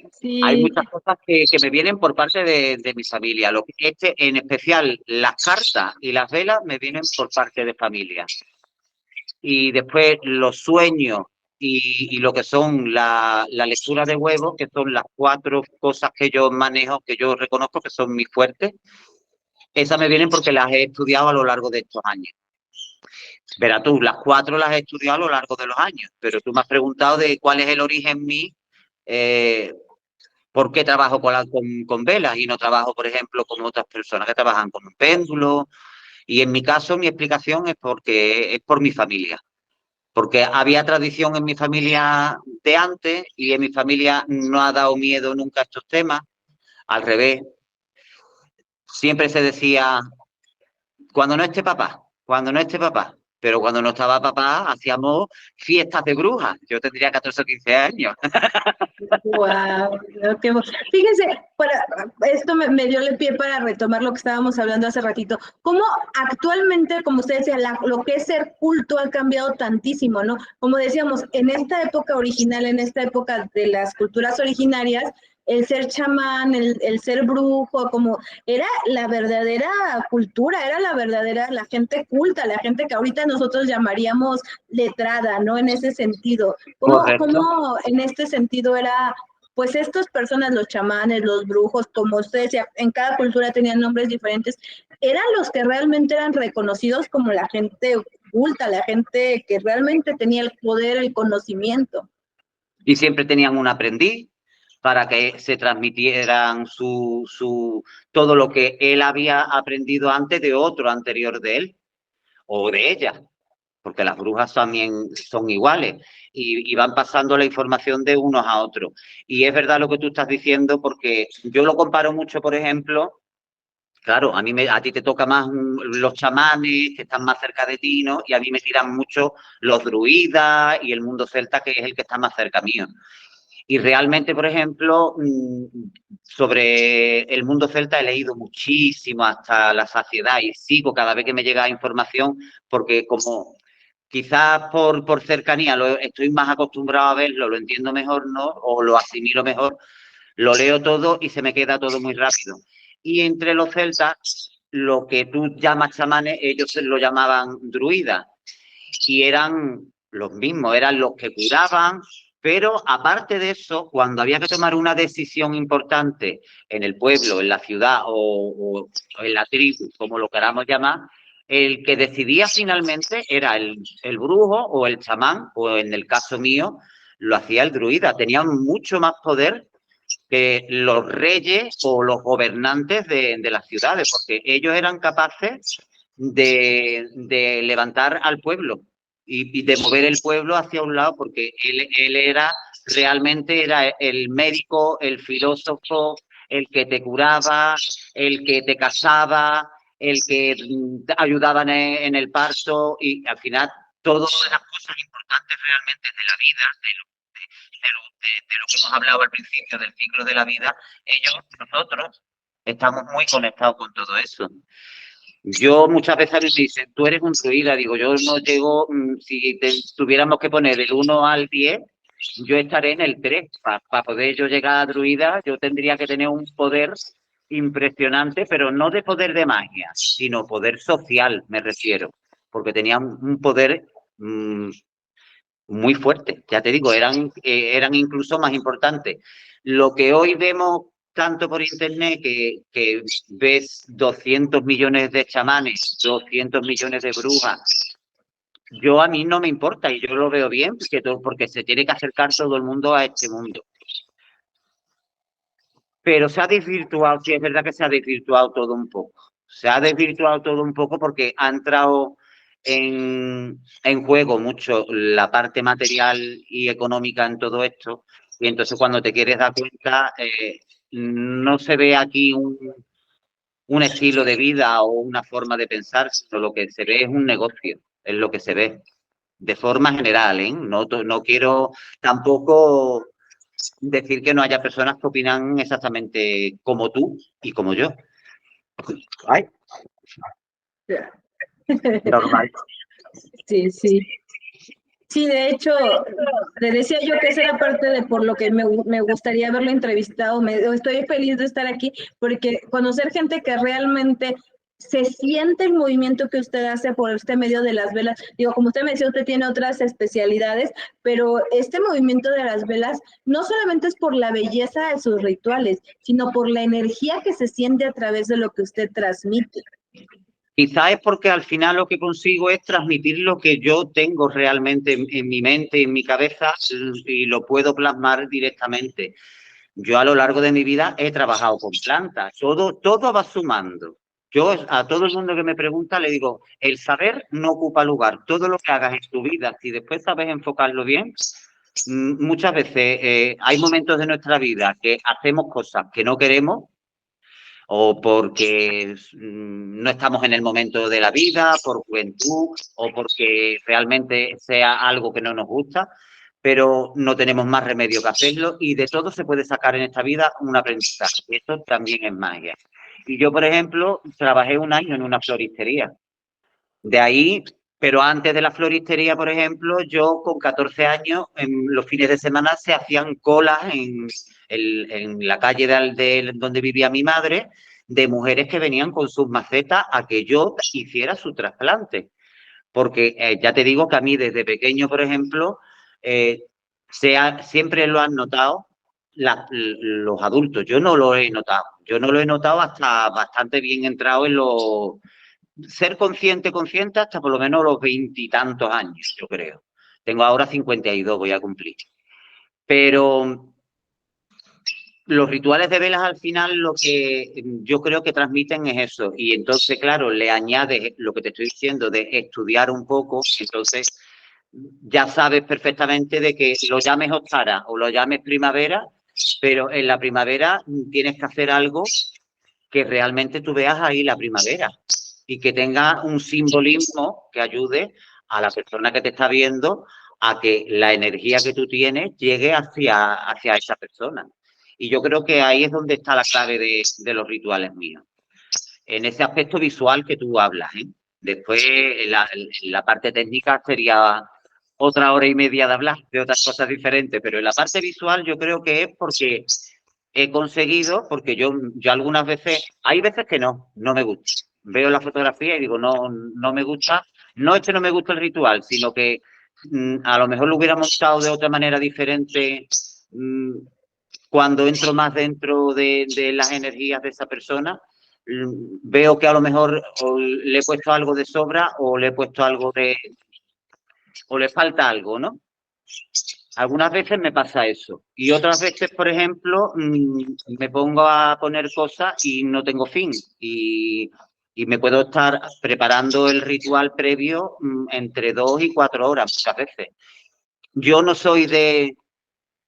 Hay
Sí,
muchas cosas que me vienen por parte de mi familia. En especial las cartas y las velas me vienen por parte de familia. Y después los sueños y lo que son la lectura de huevos, que son las 4 cosas que yo manejo, que yo reconozco que son mis fuertes, esas me vienen porque las he estudiado a lo largo de estos años. Verás tú, las 4 las he estudiado a lo largo de los años, pero tú me has preguntado de cuál es el origen mío, por qué trabajo con velas y no trabajo, por ejemplo, con otras personas que trabajan con un péndulo. Y en mi caso, mi explicación es porque es por mi familia. Porque había tradición en mi familia de antes y en mi familia no ha dado miedo nunca a estos temas. Al revés, siempre se decía, cuando no esté papá, cuando no esté papá. Pero cuando no estaba papá, hacíamos fiestas de brujas. Yo tendría 14 o 15 años.
wow. Fíjense, esto me dio el pie para retomar lo que estábamos hablando hace ratito. Cómo actualmente, como usted decía, lo que es ser culto ha cambiado tantísimo, ¿no? Como decíamos, en esta época original, en esta época de las culturas originarias, el ser chamán, el ser brujo, como era la verdadera cultura, era la gente culta, la gente que ahorita nosotros llamaríamos letrada, ¿no? En ese sentido.
Correcto.
¿Cómo en este sentido era, pues estas personas, los chamanes, los brujos, como usted decía, en cada cultura tenían nombres diferentes, eran los que realmente eran reconocidos como la gente culta, la gente que realmente tenía el poder, el conocimiento?
Y siempre tenían un aprendiz para que se transmitieran todo lo que él había aprendido antes de otro anterior de él o de ella, porque las brujas también son iguales y van pasando la información de unos a otros. Y es verdad lo que tú estás diciendo, porque yo lo comparo mucho, por ejemplo, claro, a ti te toca más los chamanes que están más cerca de ti, ¿no? Y a mí me tiran mucho los druidas y el mundo celta, que es el que está más cerca mío. Y realmente, por ejemplo, sobre el mundo celta he leído muchísimo hasta la saciedad y sigo cada vez que me llega información, porque como quizás por cercanía estoy más acostumbrado a verlo, lo entiendo mejor, ¿no? O lo asimilo mejor, lo leo todo y se me queda todo muy rápido. Y entre los celtas, lo que tú llamas chamanes, ellos lo llamaban druidas y eran los mismos, eran los que curaban, pero aparte de eso, cuando había que tomar una decisión importante en el pueblo, en la ciudad o en la tribu, como lo queramos llamar, el que decidía finalmente era el brujo o el chamán, o en el caso mío, lo hacía el druida. Tenían mucho más poder que los reyes o los gobernantes de las ciudades, porque ellos eran capaces de levantar al pueblo y de mover el pueblo hacia un lado, porque él era realmente era el médico, el filósofo, el que te curaba, el que te casaba, el que te ayudaba en el parto y al final todas las cosas importantes realmente de la vida, de lo que hemos hablado al principio del ciclo de la vida, nosotros, estamos muy conectados con todo eso. Yo muchas veces me dicen, tú eres un druida, digo, yo no llego, si tuviéramos que poner el 1 al 10, yo estaré en el 3. Para poder yo llegar a druida, yo tendría que tener un poder impresionante, pero no de poder de magia, sino poder social, me refiero, porque tenía un poder muy fuerte, ya te digo, eran incluso más importantes. Lo que hoy vemos tanto por internet, que ves 200 millones de chamanes, 200 millones de brujas, a mí no me importa y yo lo veo bien, porque se tiene que acercar todo el mundo a este mundo. Pero se ha desvirtuado, sí es verdad que se ha desvirtuado todo un poco. Se ha desvirtuado todo un poco porque ha entrado en juego mucho la parte material y económica en todo esto. Y entonces cuando te quieres dar cuenta, no se ve aquí un estilo de vida o una forma de pensar, sino lo que se ve es un negocio, es lo que se ve. De forma general, ¿eh? No quiero tampoco decir que no haya personas que opinan exactamente como tú y como yo. Ay, normal.
Sí, sí. Sí, de hecho, le decía yo que esa era parte de por lo que me gustaría haberlo entrevistado. Estoy feliz de estar aquí porque conocer gente que realmente se siente el movimiento que usted hace por este medio de las velas. Digo, como usted me decía, usted tiene otras especialidades, pero este movimiento de las velas no solamente es por la belleza de sus rituales, sino por la energía que se siente a través de lo que usted transmite.
Quizá es porque al final lo que consigo es transmitir lo que yo tengo realmente en mi mente, en mi cabeza, y lo puedo plasmar directamente. Yo a lo largo de mi vida he trabajado con plantas, todo va sumando. Yo a todo el mundo que me pregunta le digo, el saber no ocupa lugar, todo lo que hagas en tu vida, si después sabes enfocarlo bien, muchas veces hay momentos de nuestra vida que hacemos cosas que no queremos o porque no estamos en el momento de la vida, por juventud o porque realmente sea algo que no nos gusta, pero no tenemos más remedio que hacerlo y de todo se puede sacar en esta vida un aprendizaje. Esto también es magia. Y yo, por ejemplo, trabajé un año en una floristería. De ahí, pero antes de la floristería, por ejemplo, yo con 14 años, en los fines de semana se hacían colas en la calle donde vivía mi madre, de mujeres que venían con sus macetas a que yo hiciera su trasplante. Porque ya te digo que a mí desde pequeño, por ejemplo, siempre lo han notado los adultos. Yo no lo he notado. Yo no lo he notado hasta bastante bien entrado en los ser consciente hasta por lo menos los 20 y tantos años, yo creo. Tengo ahora 52, voy a cumplir. Pero los rituales de velas al final lo que yo creo que transmiten es eso. Y entonces, claro, le añades lo que te estoy diciendo de estudiar un poco, entonces ya sabes perfectamente de que lo llames Ostara o lo llames primavera, pero en la primavera tienes que hacer algo que realmente tú veas ahí la primavera y que tenga un simbolismo que ayude a la persona que te está viendo a que la energía que tú tienes llegue hacia esa persona. Y yo creo que ahí es donde está la clave de los rituales míos. En ese aspecto visual que tú hablas, ¿eh? Después, la parte técnica sería otra hora y media de hablar de otras cosas diferentes, pero en la parte visual yo creo que es porque he conseguido, porque yo algunas veces, hay veces que no me gusta. Veo la fotografía y digo, no me gusta. No es que no me gusta el ritual, sino que a lo mejor lo hubiera montado de otra manera diferente cuando entro más dentro de las energías de esa persona. Veo que a lo mejor le he puesto algo de sobra o le he puesto algo o le falta algo, ¿no? Algunas veces me pasa eso. Y otras veces, por ejemplo, me pongo a poner cosas y no tengo fin. Y me puedo estar preparando el ritual previo entre 2 y 4 horas muchas veces. Yo no soy de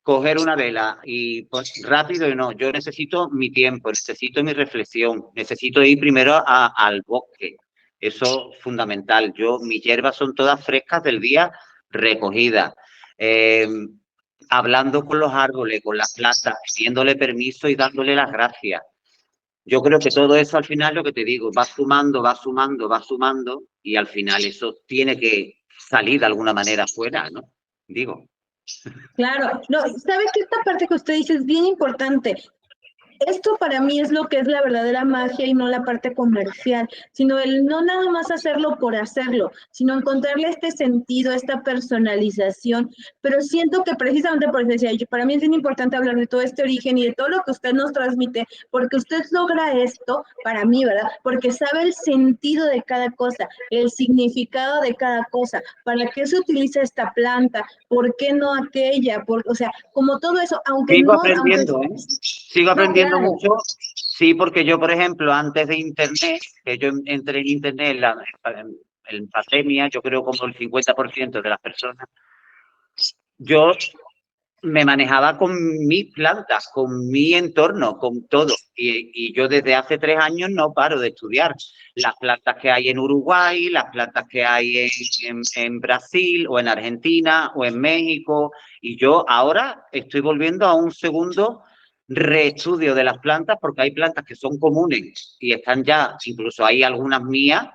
coger una vela y pues rápido y no. Yo necesito mi tiempo, necesito mi reflexión, necesito ir primero al bosque. Eso es fundamental. Mis hierbas son todas frescas del día recogidas. Hablando con los árboles, con las plantas, pidiéndole permiso y dándole las gracias. Yo creo que todo eso al final, lo que te digo, va sumando, va sumando, va sumando y al final eso tiene que salir de alguna manera afuera, ¿no? Digo.
Claro, no, ¿sabe que esta parte que usted dice es bien importante? Esto para mí es lo que es la verdadera magia y no la parte comercial, sino el no nada más hacerlo por hacerlo, sino encontrarle este sentido, esta personalización. Pero siento que precisamente por eso decía yo, para mí es bien importante hablar de todo este origen y de todo lo que usted nos transmite, porque usted logra esto, para mí, ¿verdad? Porque sabe el sentido de cada cosa, el significado de cada cosa, para qué se utiliza esta planta, por qué no aquella, o sea, como todo eso, aunque
Sigo
no,
aprendiendo,
aunque...
¿eh? Sigo
No,
aprendiendo
claro.
mucho. Sí, porque yo, por ejemplo, antes de Internet, que yo entré en Internet en pandemia, yo creo como el 50% de las personas, yo me manejaba con mis plantas, con mi entorno, con todo. Y yo desde hace 3 años no paro de estudiar las plantas que hay en Uruguay, las plantas que hay en Brasil o en Argentina o en México. Y yo ahora estoy volviendo a un segundo reestudio de las plantas porque hay plantas que son comunes y están ya, incluso hay algunas mías,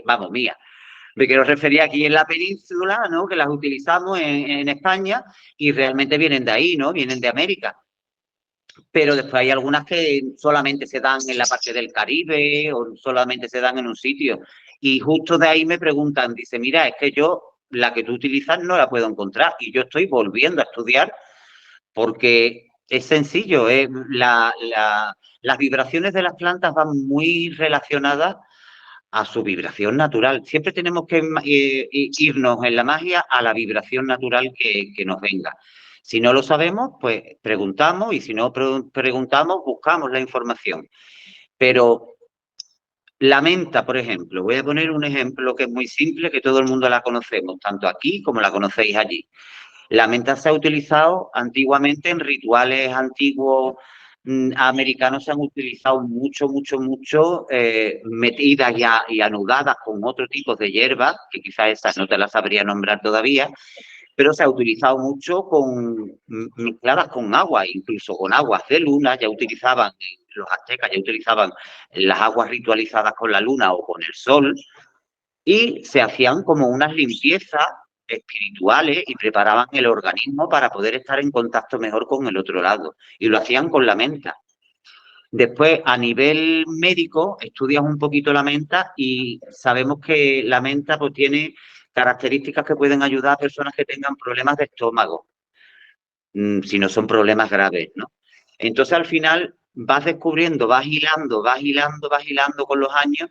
vamos, mías. Me quiero referir aquí en la península, ¿no? Que las utilizamos en España y realmente vienen de ahí, ¿no? Vienen de América. Pero después hay algunas que solamente se dan en la parte del Caribe o solamente se dan en un sitio. Y justo de ahí me preguntan, dice, mira, es que yo la que tú utilizas no la puedo encontrar y yo estoy volviendo a estudiar porque es sencillo, las vibraciones de las plantas van muy relacionadas a su vibración natural. Siempre tenemos que irnos en la magia a la vibración natural que nos venga. Si no lo sabemos, pues preguntamos y si no preguntamos, buscamos la información. Pero la menta, por ejemplo, voy a poner un ejemplo que es muy simple, que todo el mundo la conocemos, tanto aquí como la conocéis allí. La menta se ha utilizado antiguamente en rituales antiguos americanos, se han utilizado mucho, metidas y anudadas con otro tipo de hierbas, que quizás esas no te las sabría nombrar todavía, pero se ha utilizado mucho mezcladas con agua, incluso con aguas de luna, ya utilizaban, los aztecas ya utilizaban las aguas ritualizadas con la luna o con el sol, y se hacían como unas limpiezas espirituales y preparaban el organismo para poder estar en contacto mejor con el otro lado. Y lo hacían con la menta. Después, a nivel médico, estudias un poquito la menta y sabemos que la menta pues, tiene características que pueden ayudar a personas que tengan problemas de estómago, si no son problemas graves, ¿no? Entonces, al final, vas descubriendo, vas hilando con los años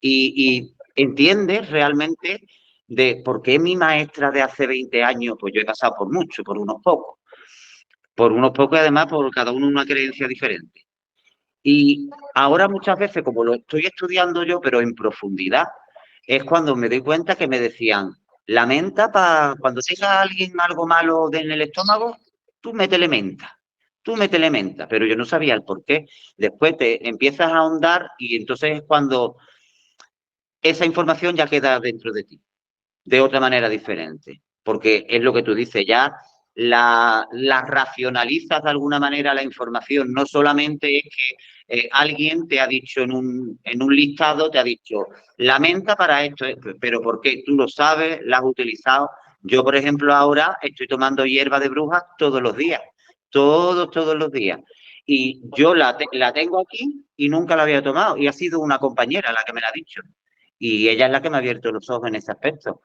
y entiendes realmente de por qué mi maestra de hace 20 años, pues yo he pasado por mucho, por unos pocos y además por cada uno una creencia diferente. Y ahora muchas veces, como lo estoy estudiando yo, pero en profundidad, es cuando me doy cuenta que me decían, la menta, cuando tenga alguien algo malo en el estómago, tú métele menta, pero yo no sabía el por qué. Después te empiezas a ahondar y entonces es cuando esa información ya queda dentro de ti, de otra manera diferente, porque es lo que tú dices, ya la racionalizas de alguna manera la información, no solamente es que alguien te ha dicho en un listado, te ha dicho, la menta para esto, pero ¿por qué? Tú lo sabes, la has utilizado. Yo, por ejemplo, ahora estoy tomando hierba de brujas todos los días, todos los días. Y yo la tengo aquí y nunca la había tomado. Y ha sido una compañera la que me la ha dicho. Y ella es la que me ha abierto los ojos en ese aspecto.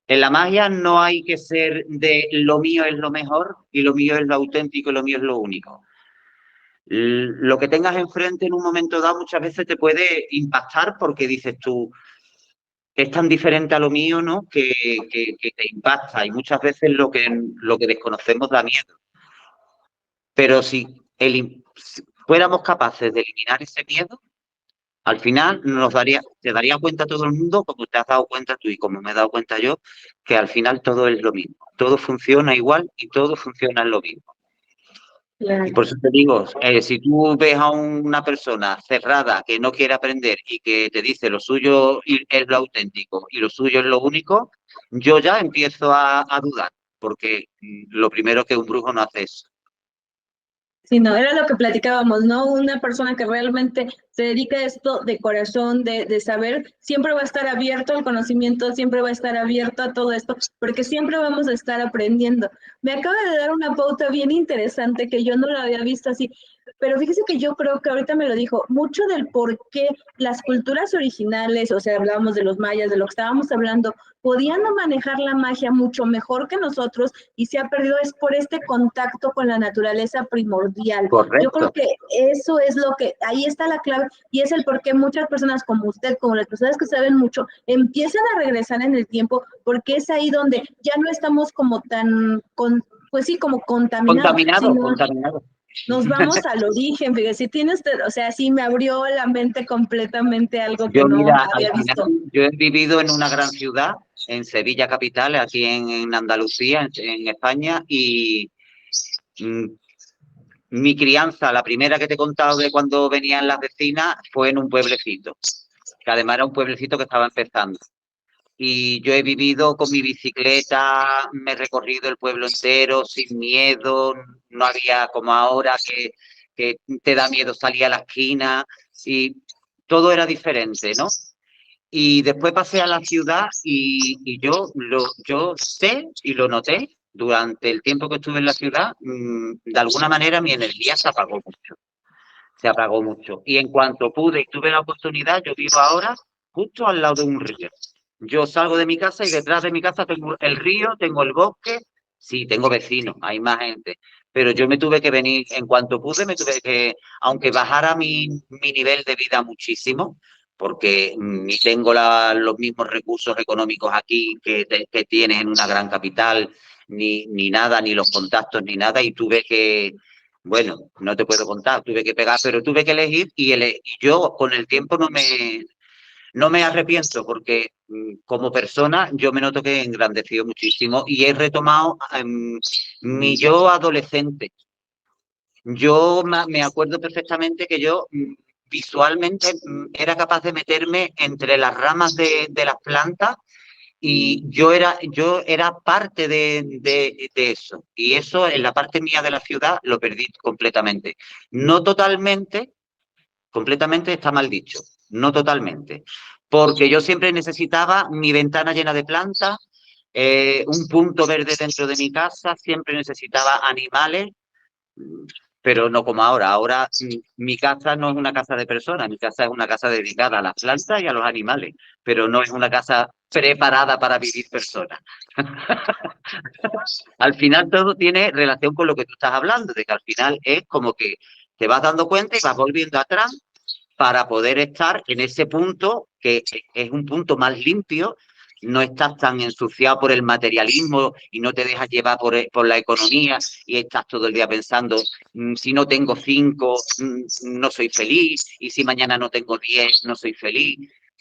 En la magia no hay que ser de lo mío es lo mejor y lo mío es lo auténtico y lo mío es lo único. Lo que tengas enfrente en un momento dado muchas veces te puede impactar porque dices tú, es tan diferente a lo mío, ¿no? Que te impacta y muchas veces lo que desconocemos da miedo. Pero si fuéramos capaces de eliminar ese miedo, al final te daría cuenta todo el mundo, como te has dado cuenta tú y como me he dado cuenta yo, que al final todo es lo mismo. Todo funciona igual y todo funciona en lo mismo.
Claro.
Y por eso te digo, si tú ves a una persona cerrada que no quiere aprender y que te dice lo suyo es lo auténtico y lo suyo es lo único, yo ya empiezo a dudar, porque lo primero que un brujo no hace es
Sí, no, era lo que platicábamos, ¿no? Una persona que realmente se dedica a esto de corazón, de saber, siempre va a estar abierto al conocimiento, siempre va a estar abierto a todo esto, porque siempre vamos a estar aprendiendo. Me acaba de dar una pauta bien interesante que yo no la había visto así, pero fíjese que yo creo que ahorita me lo dijo, mucho del por qué las culturas originales, o sea, hablábamos de los mayas, de lo que estábamos hablando, podían manejar la magia mucho mejor que nosotros y se ha perdido es por este contacto con la naturaleza primordial. Yo creo
correcto.
que eso es lo que, ahí está la clave y es el por qué muchas personas como usted, como las personas que saben mucho, empiezan a regresar en el tiempo porque es ahí donde ya no estamos como tan, pues sí, como contaminados,
Contaminado.
nos vamos al origen, fíjese, si tiene usted, o sea, sí me abrió la mente completamente algo que
Yo,
no
mira, al
había
final,
visto.
yo he vivido en una gran ciudad, en Sevilla capital, aquí en Andalucía, en España, y mm, mi crianza, la primera que te he contado de cuando venían las vecinas, fue en un pueblecito, que además era un pueblecito que estaba empezando. Y yo he vivido con mi bicicleta, me he recorrido el pueblo entero sin miedo, no había como ahora que te da miedo salir a la esquina y todo era diferente, ¿no? Y después pasé a la ciudad y yo sé y lo noté durante el tiempo que estuve en la ciudad, de alguna manera mi energía se apagó mucho, se apagó mucho. Y en cuanto pude y tuve la oportunidad, yo vivo ahora justo al lado de un río. Yo salgo de mi casa y detrás de mi casa tengo el río, tengo el bosque, sí, tengo vecinos, hay más gente. Pero yo me tuve que venir, en cuanto pude, me tuve que, aunque bajara mi nivel de vida muchísimo, porque ni tengo los mismos recursos económicos aquí que tienes en una gran capital, ni nada, ni los contactos, ni nada, y tuve que, bueno, no te puedo contar, tuve que pegar, pero tuve que elegir y yo con el tiempo no me arrepiento porque como persona yo me noto que he engrandecido muchísimo y he retomado mi yo adolescente. Yo me acuerdo perfectamente que yo visualmente era capaz de meterme entre las ramas de las plantas y yo era parte de eso. Y eso en la parte mía de la ciudad lo perdí completamente. No totalmente, completamente está mal dicho, no totalmente. Porque yo siempre necesitaba mi ventana llena de plantas, un punto verde dentro de mi casa, siempre necesitaba animales, pero no como ahora. Ahora mi casa no es una casa de personas, mi casa es una casa dedicada a las plantas y a los animales, pero no es una casa preparada para vivir personas. Al final todo tiene relación con lo que tú estás hablando, de que al final es como que te vas dando cuenta y vas volviendo atrás para poder estar en ese punto que es un punto más limpio, no estás tan ensuciado por el materialismo y no te dejas llevar por la economía y estás todo el día pensando, si no tengo 5, no soy feliz, y si mañana no tengo 10, no soy feliz.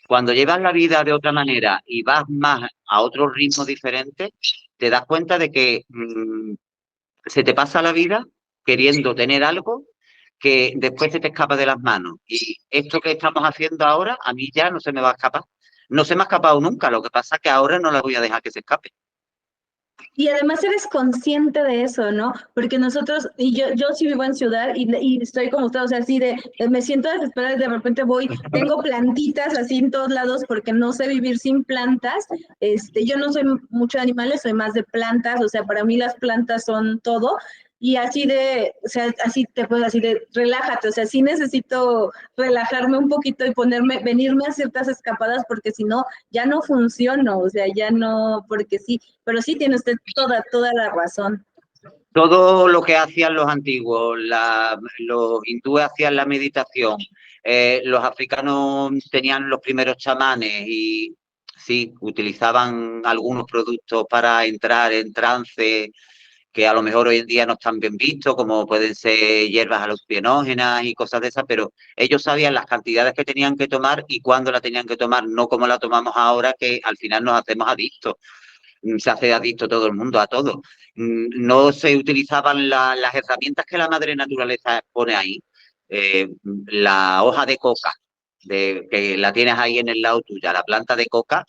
Cuando llevas la vida de otra manera y vas más a otro ritmo diferente, te das cuenta de que se te pasa la vida queriendo tener algo que después se te escapa de las manos. Y esto que estamos haciendo ahora, a mí ya no se me va a escapar. No se me ha escapado nunca, lo que pasa es que ahora no la voy a dejar que se escape.
Y además eres consciente de eso, ¿no? Porque nosotros, y yo sí vivo en ciudad y estoy como usted, o sea, así de me siento desesperada y de repente voy, tengo plantitas así en todos lados porque no sé vivir sin plantas. Yo no soy mucho de animales, soy más de plantas, o sea, para mí las plantas son todo. Y así o sea, así te puedo así de, relájate, o sea, sí necesito relajarme un poquito y venirme a ciertas escapadas porque si no, ya no funciono, o sea, ya no, porque sí, pero sí tiene usted toda la razón.
Todo lo que hacían los antiguos, los hindúes hacían la meditación, los africanos tenían los primeros chamanes y sí, utilizaban algunos productos para entrar en trance que a lo mejor hoy en día no están bien vistos, como pueden ser hierbas alucinógenas y cosas de esas, pero ellos sabían las cantidades que tenían que tomar y cuándo la tenían que tomar, no como la tomamos ahora, que al final nos hacemos adictos. Se hace adicto todo el mundo a todo. No se utilizaban las herramientas que la madre naturaleza pone ahí. La hoja de coca, que la tienes ahí en el lado tuya, la planta de coca,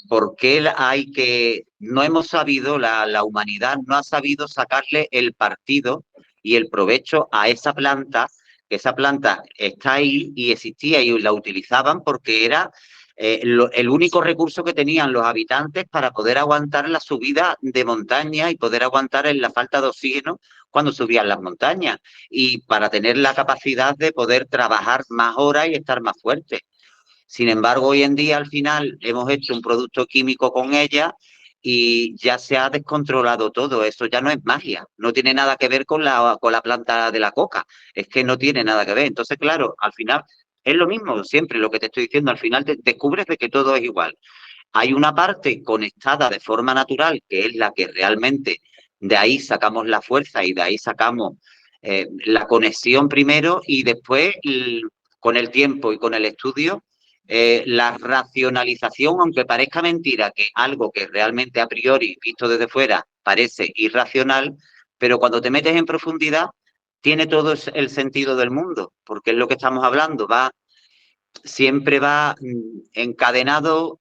¿por qué hay que, no hemos sabido, la humanidad no ha sabido sacarle el partido y el provecho a esa planta, que esa planta está ahí y existía y la utilizaban porque era el único recurso que tenían los habitantes para poder aguantar la subida de montaña y poder aguantar en la falta de oxígeno cuando subían las montañas y para tener la capacidad de poder trabajar más horas y estar más fuertes. Sin embargo, hoy en día al final hemos hecho un producto químico con ella y ya se ha descontrolado todo. Eso ya no es magia, no tiene nada que ver con la planta de la coca, es que no tiene nada que ver. Entonces, claro, al final es lo mismo, siempre lo que te estoy diciendo, al final te descubres de que todo es igual. Hay una parte conectada de forma natural, que es la que realmente de ahí sacamos la fuerza y de ahí sacamos la conexión primero y después con el tiempo y con el estudio la racionalización, aunque parezca mentira que algo que realmente a priori, visto desde fuera, parece irracional, pero cuando te metes en profundidad, tiene todo el sentido del mundo, porque es lo que estamos hablando, siempre va encadenando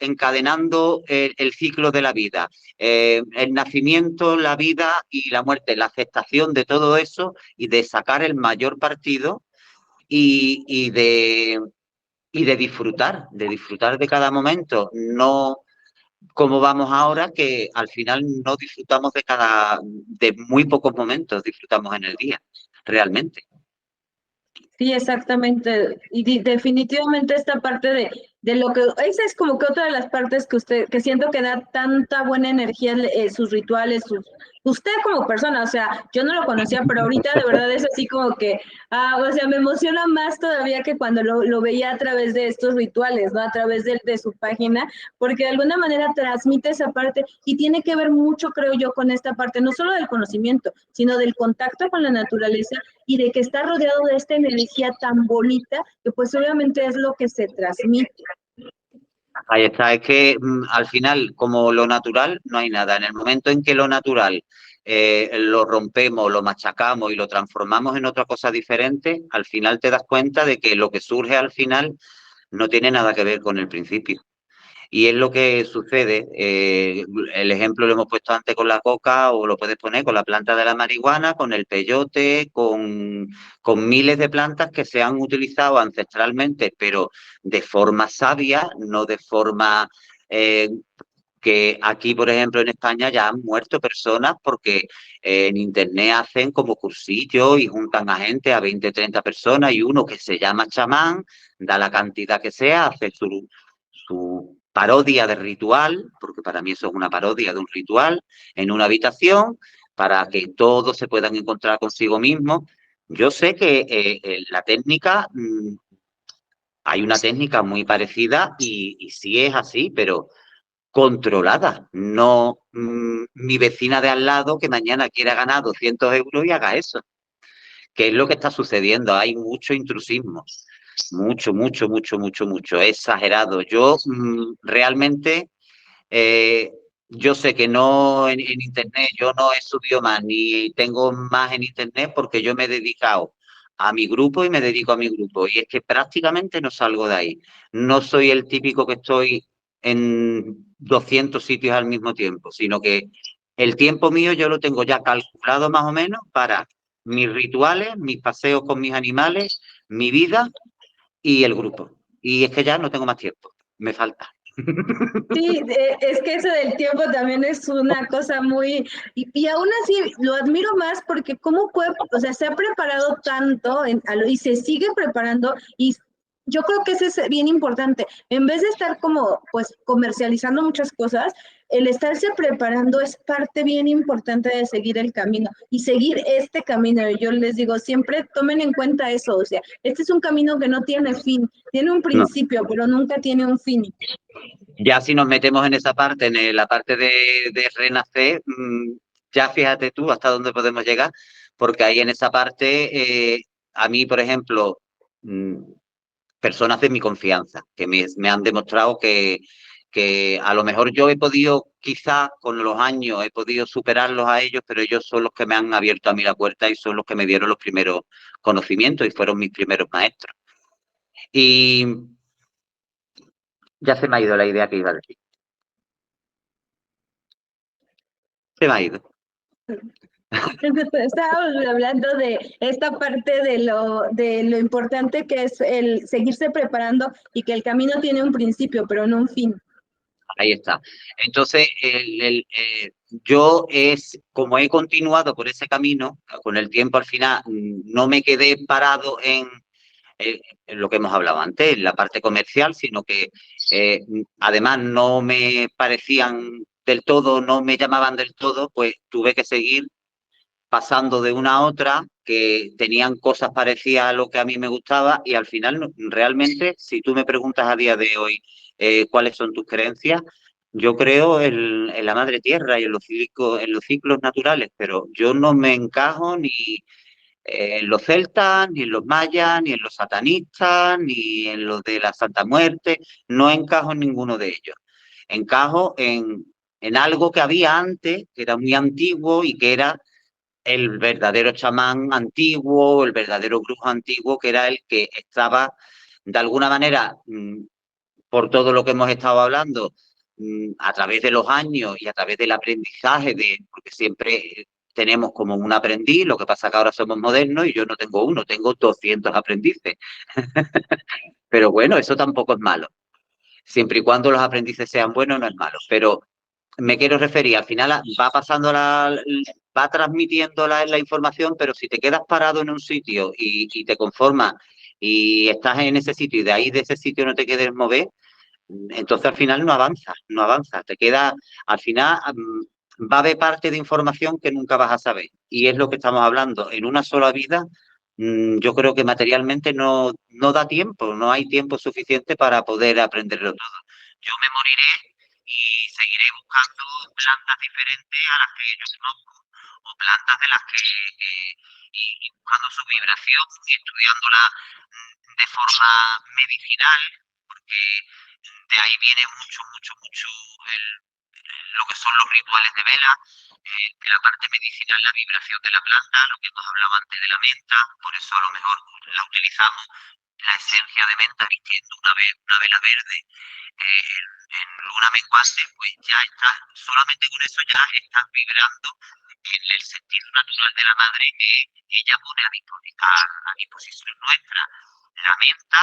el ciclo de la vida. El nacimiento, la vida y la muerte, la aceptación de todo eso y de sacar el mayor partido y de disfrutar de cada momento, no como vamos ahora, que al final no disfrutamos de muy pocos momentos, disfrutamos en el día, realmente.
Sí, exactamente. Y definitivamente esta parte de lo que, esa es como que otra de las partes que siento que da tanta buena energía, sus rituales, usted como persona, o sea, yo no lo conocía, pero ahorita de verdad es así como que, o sea, me emociona más todavía que cuando lo veía a través de estos rituales, ¿no? A través de su página, porque de alguna manera transmite esa parte y tiene que ver mucho, creo yo, con esta parte, no solo del conocimiento, sino del contacto con la naturaleza y de que está rodeado de esta energía tan bonita que pues obviamente es lo que se transmite.
Ahí está, es que al final, como lo natural, no hay nada. En el momento en que lo natural lo rompemos, lo machacamos y lo transformamos en otra cosa diferente, al final te das cuenta de que lo que surge al final no tiene nada que ver con el principio. Y es lo que sucede. El ejemplo lo hemos puesto antes con la coca o lo puedes poner con la planta de la marihuana, con el peyote, con miles de plantas que se han utilizado ancestralmente, pero de forma sabia, no de forma que aquí, por ejemplo, en España ya han muerto personas porque en Internet hacen como cursillos y juntan a gente, a 20, 30 personas, y uno que se llama chamán, da la cantidad que sea, hace su parodia de ritual, porque para mí eso es una parodia de un ritual, en una habitación, para que todos se puedan encontrar consigo mismos. Yo sé que la técnica, hay una técnica muy parecida y sí es así, pero controlada, no mi vecina de al lado que mañana quiera ganar 200 euros y haga eso, que es lo que está sucediendo. Hay mucho intrusismo, mucho, mucho, mucho, mucho, mucho, exagerado. Yo realmente, eh, yo sé que no en Internet, yo no he subido más, ni tengo más en Internet porque yo me he dedicado a mi grupo y me dedico a mi grupo. Y es que prácticamente no salgo de ahí. No soy el típico que estoy en 200 sitios al mismo tiempo, sino que el tiempo mío yo lo tengo ya calculado más o menos para mis rituales, mis paseos con mis animales, mi vida y el grupo. Y es que ya no tengo más tiempo, me falta.
Sí, es que eso del tiempo también es una cosa muy, y aún así lo admiro más porque cómo puede, o sea, se ha preparado tanto y se sigue preparando y yo creo que eso es bien importante. En vez de estar como, pues, comercializando muchas cosas, el estarse preparando es parte bien importante de seguir el camino y seguir este camino. Yo les digo, siempre tomen en cuenta eso, o sea, este es un camino que no tiene fin, tiene un
No.
principio, pero nunca tiene un fin.
Ya si nos metemos en esa parte, en la parte de renacer, ya fíjate tú hasta dónde podemos llegar, porque ahí en esa parte, a mí, por ejemplo, mm, personas de mi confianza, que me han demostrado que a lo mejor yo he podido, quizás con los años, he podido superarlos a ellos, pero ellos son los que me han abierto a mí la puerta y son los que me dieron los primeros conocimientos y fueron mis primeros maestros. Y ya se me ha ido la idea que iba a decir. Se me ha ido.
Estábamos hablando de esta parte de lo importante que es el seguirse preparando y que el camino tiene un principio, pero no un fin.
Ahí está. Entonces, yo como he continuado por ese camino, con el tiempo al final, no me quedé parado en lo que hemos hablado antes, en la parte comercial, sino que además no me parecían del todo, no me llamaban del todo, pues tuve que seguir pasando de una a otra, que tenían cosas parecidas a lo que a mí me gustaba y al final realmente, si tú me preguntas a día de hoy cuáles son tus creencias, yo creo en la madre tierra y en los ciclos naturales, pero yo no me encajo ni en los celtas, ni en los mayas, ni en los satanistas, ni en los de la Santa Muerte, no encajo en ninguno de ellos. Encajo en algo que había antes, que era muy antiguo y que era el verdadero chamán antiguo, el verdadero brujo antiguo, que era el que estaba, de alguna manera, por todo lo que hemos estado hablando, a través de los años y a través del aprendizaje, porque siempre tenemos como un aprendiz, lo que pasa que ahora somos modernos y yo no tengo uno, tengo 200 aprendices. Pero bueno, eso tampoco es malo. Siempre y cuando los aprendices sean buenos, no es malo. Pero me quiero referir, al final va pasando va transmitiendo la información, pero si te quedas parado en un sitio y te conformas y estás en ese sitio y de ahí de ese sitio no te quieres mover, entonces al final no avanzas, no avanzas. Te queda, al final va a haber parte de información que nunca vas a saber. Y es lo que estamos hablando. En una sola vida, yo creo que materialmente no da tiempo, no hay tiempo suficiente para poder aprenderlo todo. Yo me moriré y seguiré buscando plantas diferentes a las que yo conozco, o plantas de las y buscando su vibración y estudiándola de forma medicinal, porque de ahí viene mucho lo que son los rituales de vela, de la parte medicinal, la vibración de la planta, lo que hemos hablado antes de la menta, por eso a lo mejor la utilizamos, la esencia de menta vistiendo una vela verde en luna menguante, pues ya está, solamente con eso ya estás vibrando en el sentido natural de la madre que ella pone a disposición nuestra la menta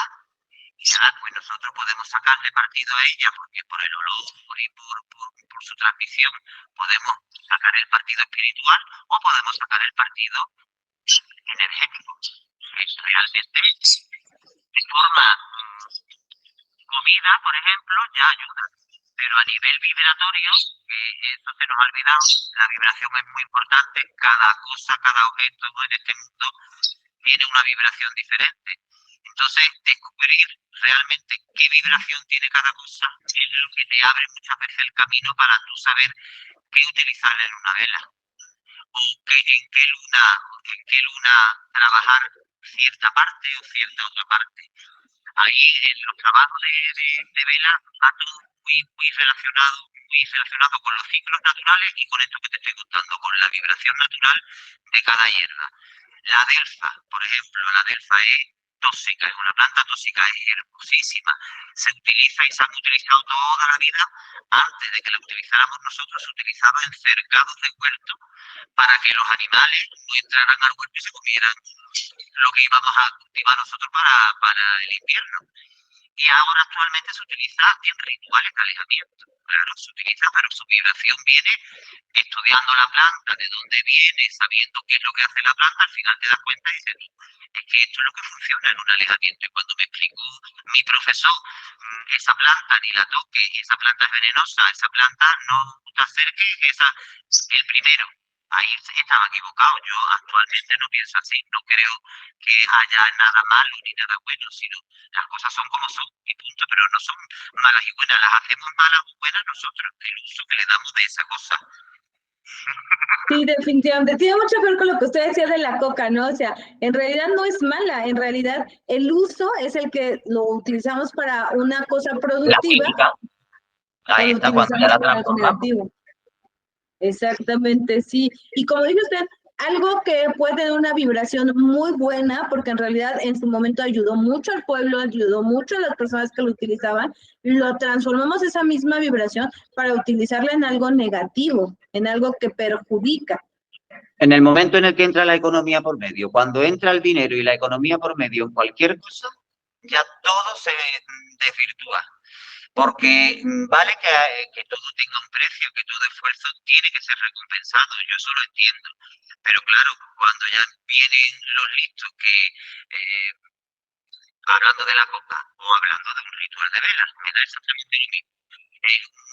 y nada, pues nosotros podemos sacarle partido a ella porque por el olor y por su transmisión podemos sacar el partido espiritual o podemos sacar el partido energético. Realmente, de forma comida, por ejemplo, ya ayuda. Pero a nivel vibratorio, que eso se nos ha olvidado, la vibración es muy importante. Cada cosa, cada objeto en este mundo tiene una vibración diferente. Entonces, descubrir realmente qué vibración tiene cada cosa es lo que te abre muchas veces el camino para tú saber qué utilizar en una vela o en qué luna trabajar cierta parte o cierta otra parte. Ahí en los trabajos de vela va todo muy relacionado con los ciclos naturales y con esto que te estoy contando, con la vibración natural de cada hierba. La delfa, por ejemplo, la delfa es tóxica, es una planta tóxica, es hermosísima. Se utiliza y se han utilizado toda la vida. Antes de que la utilizáramos nosotros, se utilizaba en cercados de huerto para que los animales no entraran al huerto y se comieran lo que íbamos a cultivar nosotros para el invierno. Y ahora actualmente se utiliza en rituales de alejamiento. Claro, se utiliza, pero su vibración viene estudiando la planta, de dónde viene, sabiendo qué es lo que hace la planta, al final te das cuenta y dices, es que esto es lo que funciona en un alejamiento. Y cuando me explicó mi profesor, esa planta ni la toque, esa planta es venenosa, esa planta no te acerques, el primero. Ahí estaba equivocado. Yo actualmente no pienso así, no creo que haya nada malo ni nada bueno, sino las cosas son como son y punto, pero no son malas y buenas, las hacemos malas o buenas nosotros, el uso que le damos de esa cosa.
Sí, definitivamente. Tiene mucho que ver con lo que usted decía de la coca, ¿no? O sea, en realidad no es mala, en realidad el uso es el que lo utilizamos para una cosa
La
productiva
química,
o
ahí
lo
está cuando ya
utilizamos
la
para algo
transformamos.
negativo. Exactamente, sí. Y como dice usted, algo que puede tener una vibración muy buena, porque en realidad en su momento ayudó mucho al pueblo, ayudó mucho a las personas que lo utilizaban, lo transformamos esa misma vibración para utilizarla en algo negativo, en algo que perjudica.
En el momento en el que entra la economía por medio, cuando entra el dinero y la economía por medio en cualquier cosa, ya todo se desvirtúa. Porque vale que todo tenga un precio, que todo esfuerzo tiene que ser recompensado, yo eso lo entiendo. Pero claro, cuando ya vienen los listos que, hablando de la coca o hablando de un ritual de velas, me da exactamente lo mismo.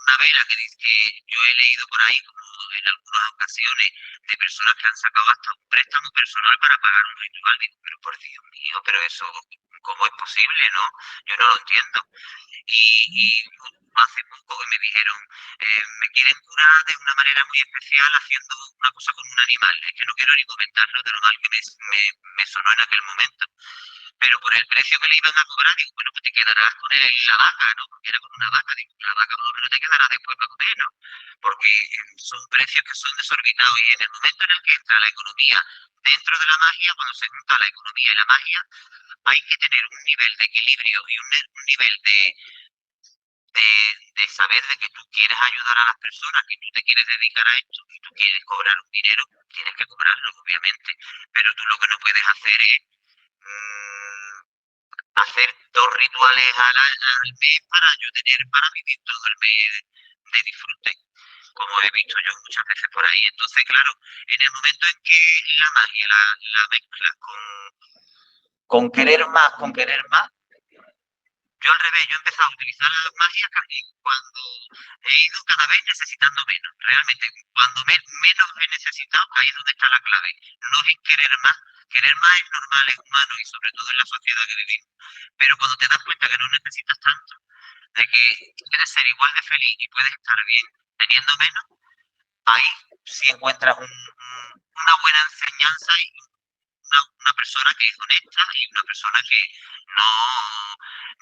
Una vela que dice que yo he leído por ahí, como en algunas ocasiones, de personas que han sacado hasta un préstamo personal para pagar un ritual. Digo, pero por Dios mío, pero eso, ¿cómo es posible? No, yo no lo entiendo. Y hace poco me dijeron, me quieren curar de una manera muy especial haciendo una cosa con un animal. Es que no quiero ni comentarlo de lo mal que me sonó en aquel momento. pero por el precio que le iban a cobrar, digo, bueno, pues te quedarás con la vaca, ¿no? Porque era con una vaca, digo, la vaca más o menos te quedará después más o menos, porque son precios que son desorbitados y en el momento en el que entra la economía dentro de la magia, cuando se junta la economía y la magia, hay que tener un nivel de equilibrio y un nivel de saber de que tú quieres ayudar a las personas, que tú te quieres dedicar a esto y tú quieres cobrar un dinero, tienes que cobrarlo, obviamente, pero tú lo que no puedes hacer es hacer 2 rituales al mes para vivir todo el mes de disfrute, como he visto yo muchas veces por ahí. Entonces, claro, en el momento en que la magia la mezclas con querer más, yo al revés, yo he empezado a utilizar la magia cuando he ido cada vez necesitando menos. Realmente, cuando menos he necesitado, ahí es donde está la clave. No es querer más. Querer más es normal, es humano y sobre todo en la sociedad que vivimos. Pero cuando te das cuenta que no necesitas tanto, de que puedes ser igual de feliz y puedes estar bien teniendo menos, ahí sí encuentras una buena enseñanza y una persona que es honesta y una persona que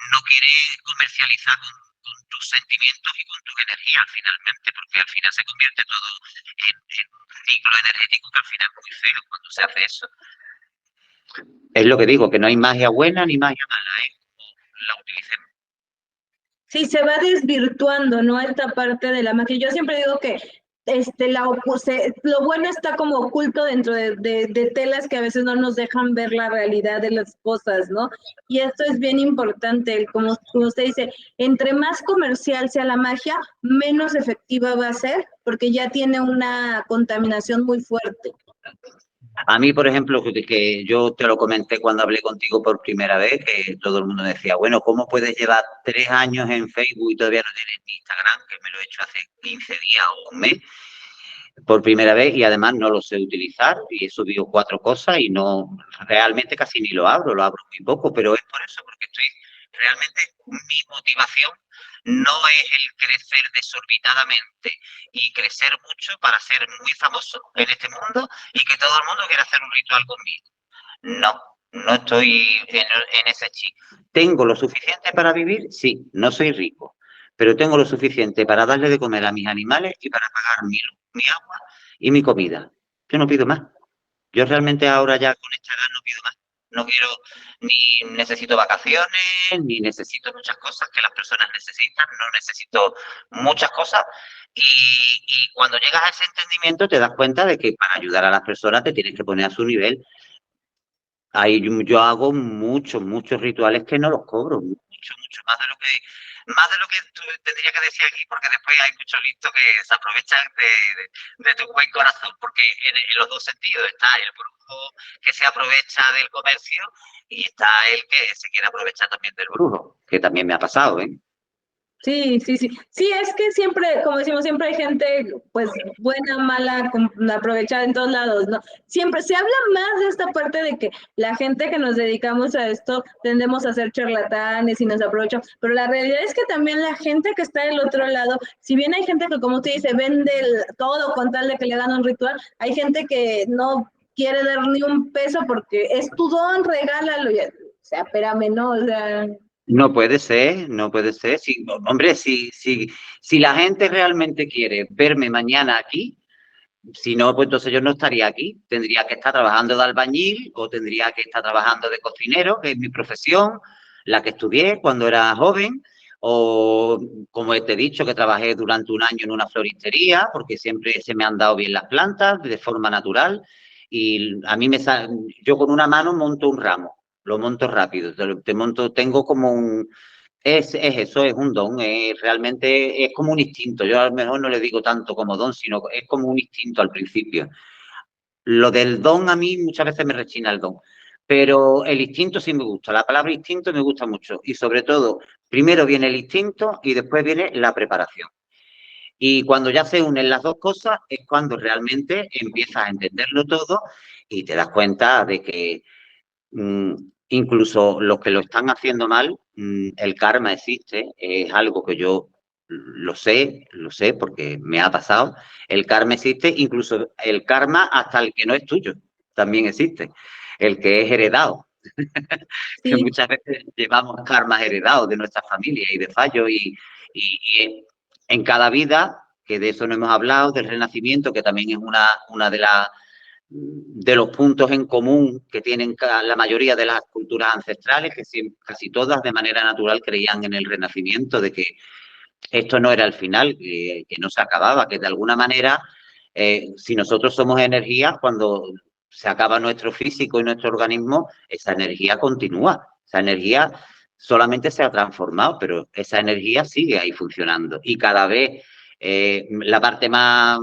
no quiere comercializar con tus sentimientos y con tus energías finalmente, porque al final se convierte todo en un ciclo energético que al final es muy feo cuando se hace eso. Es lo que digo, que no hay magia buena ni magia mala, como la utilicemos.
Sí, se va desvirtuando, ¿no? Esta parte de la magia. Yo siempre digo que lo bueno está como oculto dentro de telas que a veces no nos dejan ver la realidad de las cosas, ¿no? Y esto es bien importante, como usted dice, entre más comercial sea la magia, menos efectiva va a ser, porque ya tiene una contaminación muy fuerte.
A mí, por ejemplo, que yo te lo comenté cuando hablé contigo por primera vez, que todo el mundo decía, bueno, ¿cómo puedes llevar 3 años en Facebook y todavía no tienes ni Instagram? Que me lo he hecho hace 15 días o un mes, por primera vez, y además no lo sé utilizar, y he subido 4 cosas y no, realmente casi ni lo abro muy poco, pero es por eso, porque realmente mi motivación no es el crecer desorbitadamente y crecer mucho para ser muy famoso en este mundo y que todo el mundo quiera hacer un ritual conmigo. No, no estoy en ese chip. ¿Tengo lo suficiente para vivir? Sí, no soy rico, pero tengo lo suficiente para darle de comer a mis animales y para pagar mi luz, mi agua y mi comida. Yo no pido más. Yo realmente ahora ya con esta edad no pido más. No quiero, ni necesito vacaciones, ni necesito muchas cosas que las personas necesitan, no necesito muchas cosas. Y cuando llegas a ese entendimiento te das cuenta de que para ayudar a las personas te tienes que poner a su nivel. Ahí yo hago muchos rituales que no los cobro, mucho más de lo que tú tendría que decir aquí, porque después hay muchos listos que se aprovechan de tu buen corazón, porque en los dos sentidos está el brujo que se aprovecha del comercio y está el que se quiere aprovechar también del brujo, que también me ha pasado, ¿eh?
Sí, sí, sí. Sí, es que siempre, como decimos, siempre hay gente, pues, buena, mala, aprovechada en todos lados, ¿no? Siempre se habla más de esta parte de que la gente que nos dedicamos a esto tendemos a ser charlatanes y nos aprovechan, pero la realidad es que también la gente que está del otro lado, si bien hay gente que, como usted dice, vende todo con tal de que le hagan un ritual, hay gente que no quiere dar ni un peso porque es tu don, regálalo. O sea, espérame, ¿no? O sea...
No puede ser, no puede ser. Si, hombre, si la gente realmente quiere verme mañana aquí, si no, pues entonces yo no estaría aquí. Tendría que estar trabajando de albañil o tendría que estar trabajando de cocinero, que es mi profesión, la que estudié cuando era joven. O, como te he dicho, que trabajé durante un año en una floristería, porque siempre se me han dado bien las plantas de forma natural. Y a mí yo con una mano monto un ramo, lo monto rápido. Tengo como eso, es un don, realmente es como un instinto. Yo a lo mejor no le digo tanto como don, sino es como un instinto al principio. Lo del don a mí muchas veces me rechina el don, pero el instinto sí me gusta. La palabra instinto me gusta mucho y sobre todo, primero viene el instinto y después viene la preparación. Y cuando ya se unen las dos cosas es cuando realmente empiezas a entenderlo todo y te das cuenta de que incluso los que lo están haciendo mal, el karma existe, es algo que yo lo sé porque me ha pasado. El karma existe, incluso el karma hasta el que no es tuyo, también existe, el que es heredado. que
Sí.
muchas veces llevamos karmas heredados de nuestra familia y de fallos y en cada vida, que de eso no hemos hablado, del renacimiento, que también es una de los puntos en común que tienen la mayoría de las culturas ancestrales, que casi todas de manera natural creían en el renacimiento, de que esto no era el final, que no se acababa, que de alguna manera, si nosotros somos energía, cuando se acaba nuestro físico y nuestro organismo, esa energía continúa, esa energía solamente se ha transformado, pero esa energía sigue ahí funcionando. Y cada vez la parte más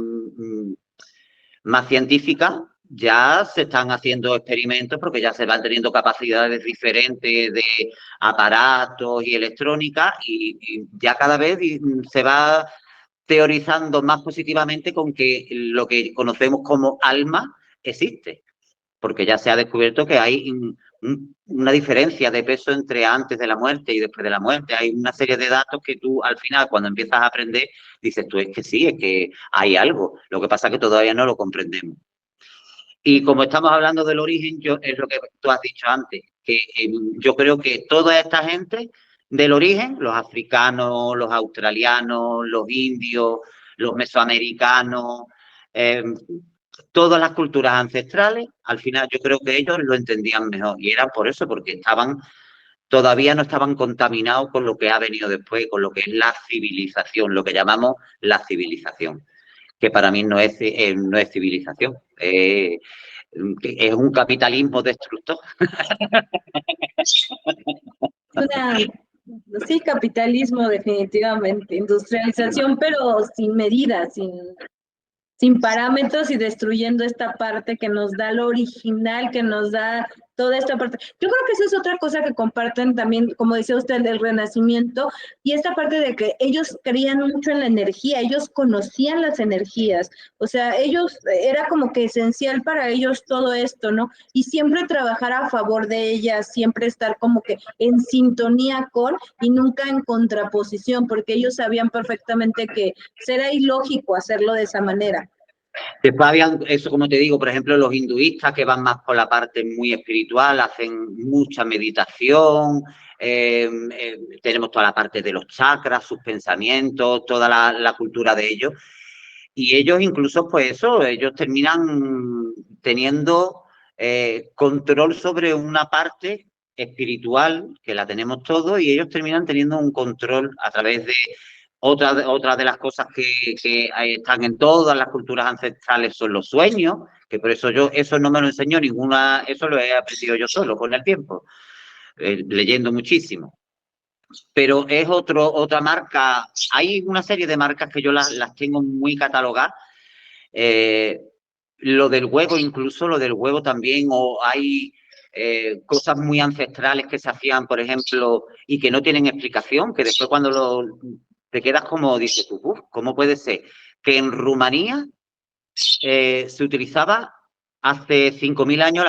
científica, ya se están haciendo experimentos porque ya se van teniendo capacidades diferentes de aparatos y electrónica y ya cada vez se va teorizando más positivamente con que lo que conocemos como alma existe, porque ya se ha descubierto que hay una diferencia de peso entre antes de la muerte y después de la muerte. Hay una serie de datos que tú al final, cuando empiezas a aprender, dices tú, es que sí, es que hay algo. Lo que pasa es que todavía no lo comprendemos. Y como estamos hablando del origen, es lo que tú has dicho antes, que yo creo que toda esta gente del origen, los africanos, los australianos, los indios, los mesoamericanos, eh, todas las culturas ancestrales, al final yo creo que ellos lo entendían mejor y era por eso, porque todavía no estaban contaminados con lo que ha venido después, con lo que es la civilización, lo que llamamos la civilización, que para mí no es civilización, es un capitalismo destructor.
Una, sí, capitalismo definitivamente, industrialización, pero sin medidas, sin parámetros y destruyendo esta parte que nos da lo original, que nos da toda esta parte. Yo creo que esa es otra cosa que comparten también, como decía usted, del Renacimiento, y esta parte de que ellos creían mucho en la energía, ellos conocían las energías, o sea, ellos, era como que esencial para ellos todo esto, ¿no? Y siempre trabajar a favor de ellas, siempre estar como que en sintonía con y nunca en contraposición, porque ellos sabían perfectamente que será ilógico hacerlo de esa manera.
Después habían, eso como te digo, por ejemplo, los hinduistas que van más por la parte muy espiritual, hacen mucha meditación, tenemos toda la parte de los chakras, sus pensamientos, toda la cultura de ellos. Y ellos incluso, pues eso, ellos terminan teniendo control sobre una parte espiritual, que la tenemos todos, y ellos terminan teniendo un control a través de otra de las cosas que están en todas las culturas ancestrales son los sueños, que por eso eso no me lo enseñó ninguna, eso lo he aprendido yo solo con el tiempo, leyendo muchísimo. Pero es otra marca, hay una serie de marcas que yo las tengo muy catalogadas, eh, lo del huevo, incluso lo del huevo también, o hay cosas muy ancestrales que se hacían, por ejemplo, y que no tienen explicación, que después cuando te quedas como, dices tú, ¿cómo puede ser? Que en Rumanía se utilizaba hace 5.000 años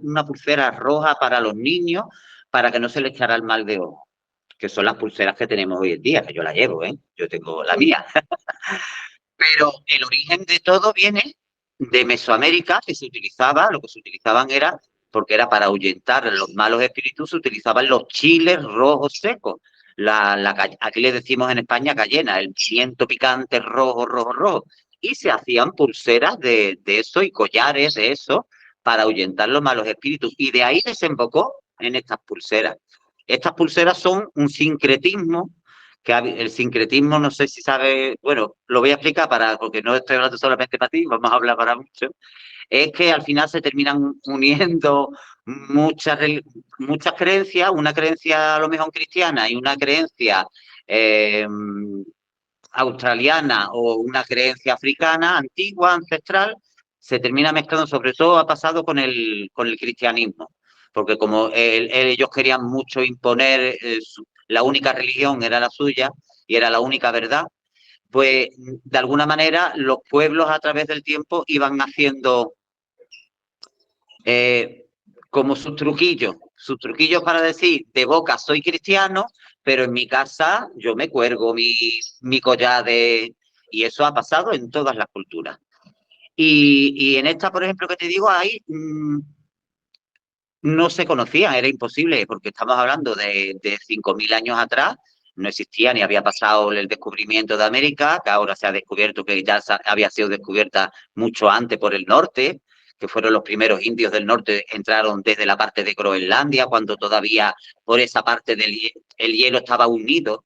una pulsera roja para los niños para que no se les echara el mal de ojo, que son las pulseras que tenemos hoy en día, que yo la llevo, ¿eh? Yo tengo la mía. Pero el origen de todo viene de Mesoamérica, que se utilizaba, lo que se utilizaban era, porque era para ahuyentar los malos espíritus, se utilizaban los chiles rojos secos. Aquí le decimos en España cayena, el pimiento picante rojo, rojo, rojo. Y se hacían pulseras de eso y collares de eso para ahuyentar los malos espíritus. Y de ahí desembocó en estas pulseras. Estas pulseras son un sincretismo que el sincretismo, no sé si sabe, bueno, lo voy a explicar porque no estoy hablando solamente para ti, vamos a hablar para mucho, es que al final se terminan uniendo muchas creencias, una creencia a lo mejor cristiana y una creencia eh, australiana o una creencia africana, antigua, ancestral, se termina mezclando, sobre todo ha pasado con el cristianismo, porque como ellos querían mucho imponer, la única religión era la suya y era la única verdad, pues de alguna manera los pueblos a través del tiempo iban haciendo como sus truquillos para decir de boca soy cristiano, pero en mi casa yo me cuelgo mi collar de... Y eso ha pasado en todas las culturas. Y en esta, por ejemplo, que te digo, hay no se conocían, era imposible, porque estamos hablando de 5.000 años atrás, no existía ni había pasado el descubrimiento de América, que ahora se ha descubierto que ya había sido descubierta mucho antes por el norte, que fueron los primeros indios del norte, entraron desde la parte de Groenlandia, cuando todavía por esa parte el hielo estaba unido,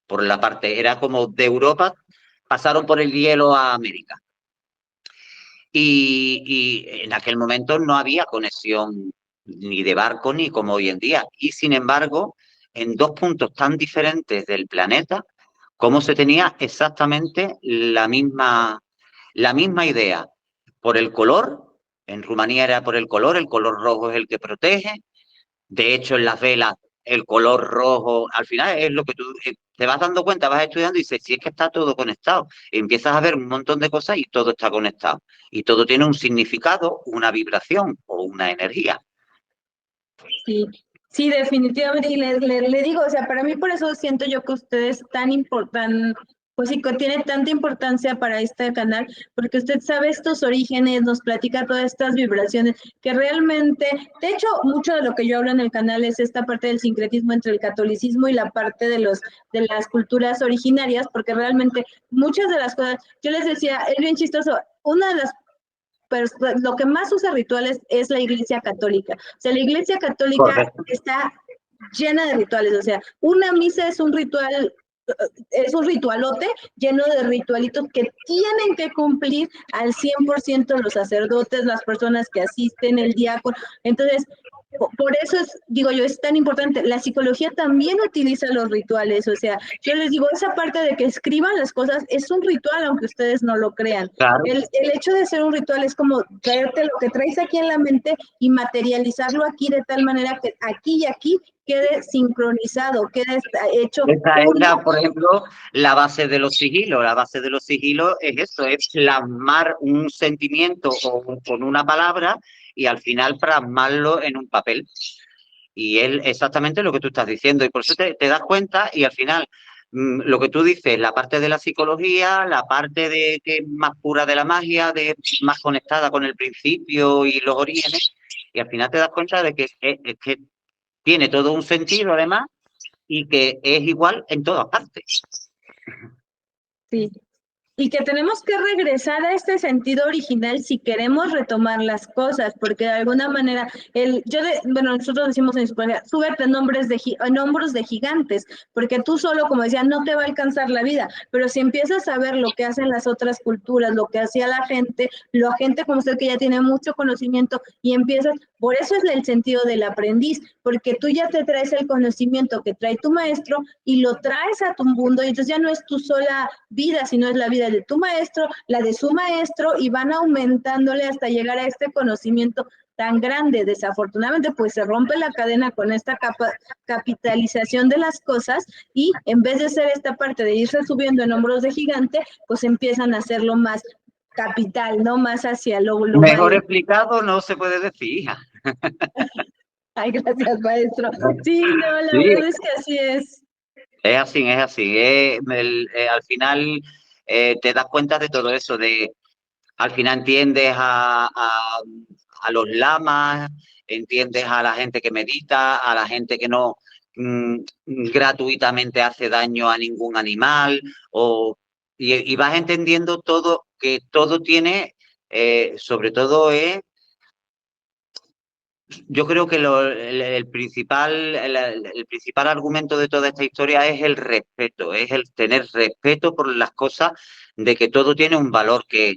por la parte, era como de Europa, pasaron por el hielo a América. Y en aquel momento no había conexión ni de barco ni como hoy en día. Y sin embargo, en dos puntos tan diferentes del planeta, cómo se tenía exactamente la misma idea. Por el color, en Rumanía era por el color rojo es el que protege. De hecho, en las velas, el color rojo, al final es lo que tú te vas dando cuenta, vas estudiando y dices, si es que está todo conectado. Empiezas a ver un montón de cosas y todo está conectado. Y todo tiene un significado, una vibración o una energía.
Sí, sí, definitivamente. Y le digo, o sea, para mí por eso siento yo que usted es tan importante, pues sí, que tiene tanta importancia para este canal, porque usted sabe estos orígenes, nos platica todas estas vibraciones, que realmente, de hecho, mucho de lo que yo hablo en el canal es esta parte del sincretismo entre el catolicismo y la parte de las culturas originarias, porque realmente muchas de las cosas, yo les decía, es bien chistoso, una de las pero lo que más usa rituales es la Iglesia Católica. O sea, la Iglesia Católica
Correcto.
está llena de rituales. O sea, una misa es un ritualote lleno de ritualitos que tienen que cumplir al 100% los sacerdotes, las personas que asisten, el diácono. Entonces, por eso digo yo, es tan importante. La psicología también utiliza los rituales, o sea, yo les digo, esa parte de que escriban las cosas es un ritual, aunque ustedes no lo crean.
Claro.
El hecho de ser un ritual es como traerte lo que traes aquí en la mente y materializarlo aquí de tal manera que aquí y aquí quede sincronizado, quede hecho.
Esta era, por ejemplo, la base de los sigilos. La base de los sigilos es eso, es plasmar un sentimiento con una palabra y al final plasmarlo en un papel. Y es exactamente lo que tú estás diciendo. Y por eso te das cuenta y al final lo que tú dices, la parte de la psicología, la parte de que es más pura de la magia, de más conectada con el principio y los orígenes, y al final te das cuenta de que, es que tiene todo un sentido además y que es igual en todas partes.
Sí. Y que tenemos que regresar a este sentido original si queremos retomar las cosas, porque de alguna manera, bueno, nosotros decimos en psicología, súbete en hombros de gigantes, porque tú solo, como decía, no te va a alcanzar la vida, pero si empiezas a ver lo que hacen las otras culturas, lo que hacía la gente como usted que ya tiene mucho conocimiento y empiezas, por eso es el sentido del aprendiz, porque tú ya te traes el conocimiento que trae tu maestro y lo traes a tu mundo y entonces ya no es tu sola vida, sino es la vida de tu maestro, la de su maestro y van aumentándole hasta llegar a este conocimiento tan grande. Desafortunadamente, pues se rompe la cadena con esta capitalización de las cosas y en vez de ser esta parte de irse subiendo en hombros de gigante, pues empiezan a hacerlo más capital, ¿no? Más hacia lo global.
Mejor explicado no se puede decir, hija.
Ay, gracias, maestro. Sí, no, la
Sí.
verdad es que así es.
Es así, es así. Al final te das cuenta de todo eso, al final entiendes a los lamas, entiendes a la gente que medita, a la gente que no gratuitamente hace daño a ningún animal, y vas entendiendo todo, que todo tiene, sobre todo es. Yo creo que el principal argumento de toda esta historia es el respeto, es el tener respeto por las cosas, de que todo tiene un valor, que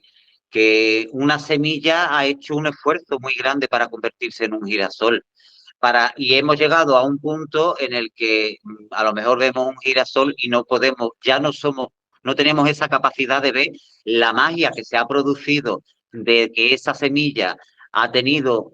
una semilla ha hecho un esfuerzo muy grande para convertirse en un girasol. Y hemos llegado a un punto en el que a lo mejor vemos un girasol y no podemos, no tenemos esa capacidad de ver la magia que se ha producido de que esa semilla ha tenido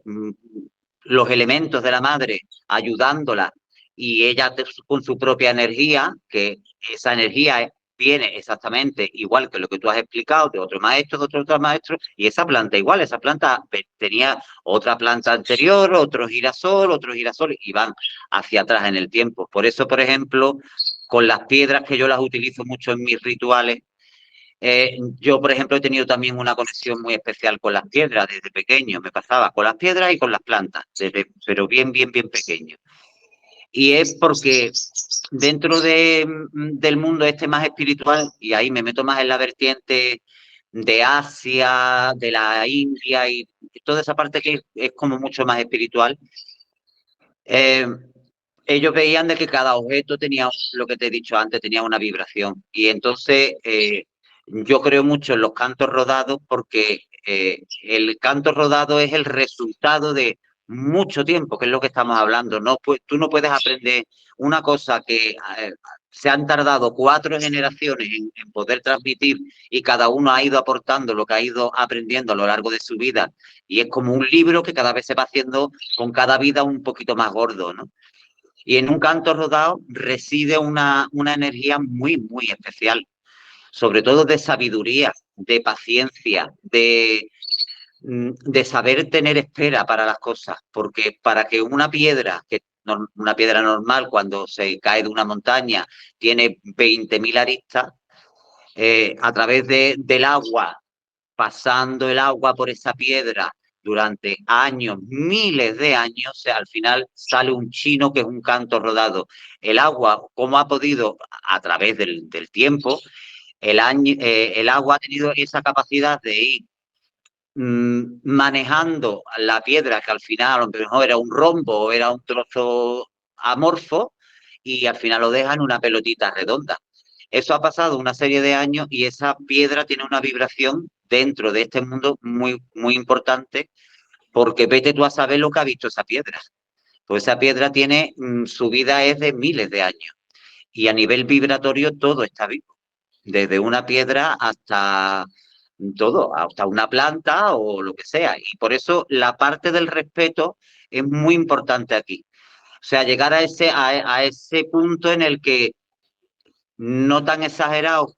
los elementos de la madre ayudándola y ella con su propia energía, que esa energía viene exactamente igual que lo que tú has explicado de otro maestro, de otro maestro, y esa planta igual, esa planta tenía otra planta anterior, otro girasol, y van hacia atrás en el tiempo. Por eso, por ejemplo, con las piedras, que yo las utilizo mucho en mis rituales, Yo, por ejemplo, he tenido también una conexión muy especial con las piedras desde pequeño. Me pasaba con las piedras y con las plantas, pero bien, bien, bien pequeño. Y es porque dentro del mundo este más espiritual, y ahí me meto más en la vertiente de Asia, de la India y toda esa parte que es como mucho más espiritual, eh, ellos veían de que cada objeto tenía, lo que te he dicho antes, tenía una vibración. Y entonces yo creo mucho en los cantos rodados porque el canto rodado es el resultado de mucho tiempo, que es lo que estamos hablando. No, pues, tú no puedes aprender una cosa que se han tardado 4 generaciones en poder transmitir y cada uno ha ido aportando lo que ha ido aprendiendo a lo largo de su vida. Y es como un libro que cada vez se va haciendo con cada vida un poquito más gordo, ¿no? Y en un canto rodado reside una energía muy, muy especial, sobre todo de sabiduría, de paciencia, de saber tener espera para las cosas, porque para que una piedra, una piedra normal cuando se cae de una montaña tiene 20.000 aristas, a través del agua, pasando el agua por esa piedra durante años, miles de años, o sea, al final sale un chino que es un canto rodado. El agua, ¿cómo ha podido, a través del tiempo, el agua ha tenido esa capacidad de ir manejando la piedra, que al final a lo mejor era un rombo o era un trozo amorfo, y al final lo deja en una pelotita redonda. Eso ha pasado una serie de años y esa piedra tiene una vibración dentro de este mundo muy, muy importante, porque vete tú a saber lo que ha visto esa piedra. Pues esa piedra tiene, su vida es de miles de años y a nivel vibratorio todo está vivo, desde una piedra hasta todo, hasta una planta o lo que sea. Y por eso la parte del respeto es muy importante aquí. O sea, llegar a ese punto en el que no tan exagerado,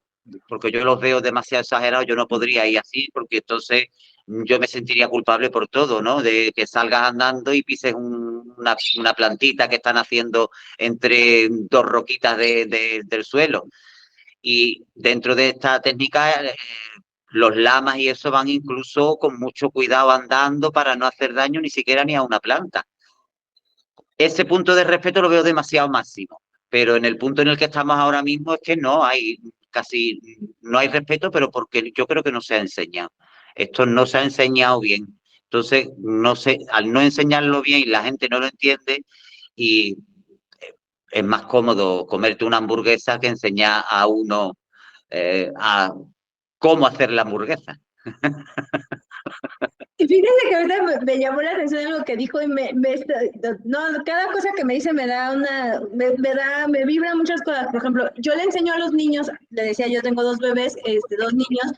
porque yo los veo demasiado exagerados, yo no podría ir así, porque entonces yo me sentiría culpable por todo, ¿no? De que salgas andando y pises una plantita que están haciendo entre dos roquitas del suelo. Y dentro de esta técnica, los lamas y eso van incluso con mucho cuidado andando para no hacer daño ni siquiera ni a una planta. Ese punto de respeto lo veo demasiado máximo, pero en el punto en el que estamos ahora mismo es que no hay respeto, pero porque yo creo que no se ha enseñado. Esto no se ha enseñado bien. Entonces, no sé, al no enseñarlo bien, la gente no lo entiende y es más cómodo comerte una hamburguesa que enseñar a uno a cómo hacer la hamburguesa.
Y fíjese que ahorita me llamó la atención algo que dijo y no, cada cosa que me dice me da me vibra muchas cosas. Por ejemplo, yo le enseño a los niños, le decía, yo tengo 2 bebés, 2 niños,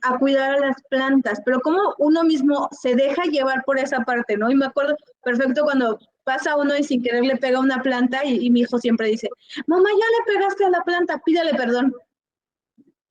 a cuidar a las plantas, pero como uno mismo se deja llevar por esa parte, ¿no? Y me acuerdo perfecto cuando pasa uno y sin querer le pega una planta y mi hijo siempre dice, mamá, ya le pegaste a la planta, pídale perdón.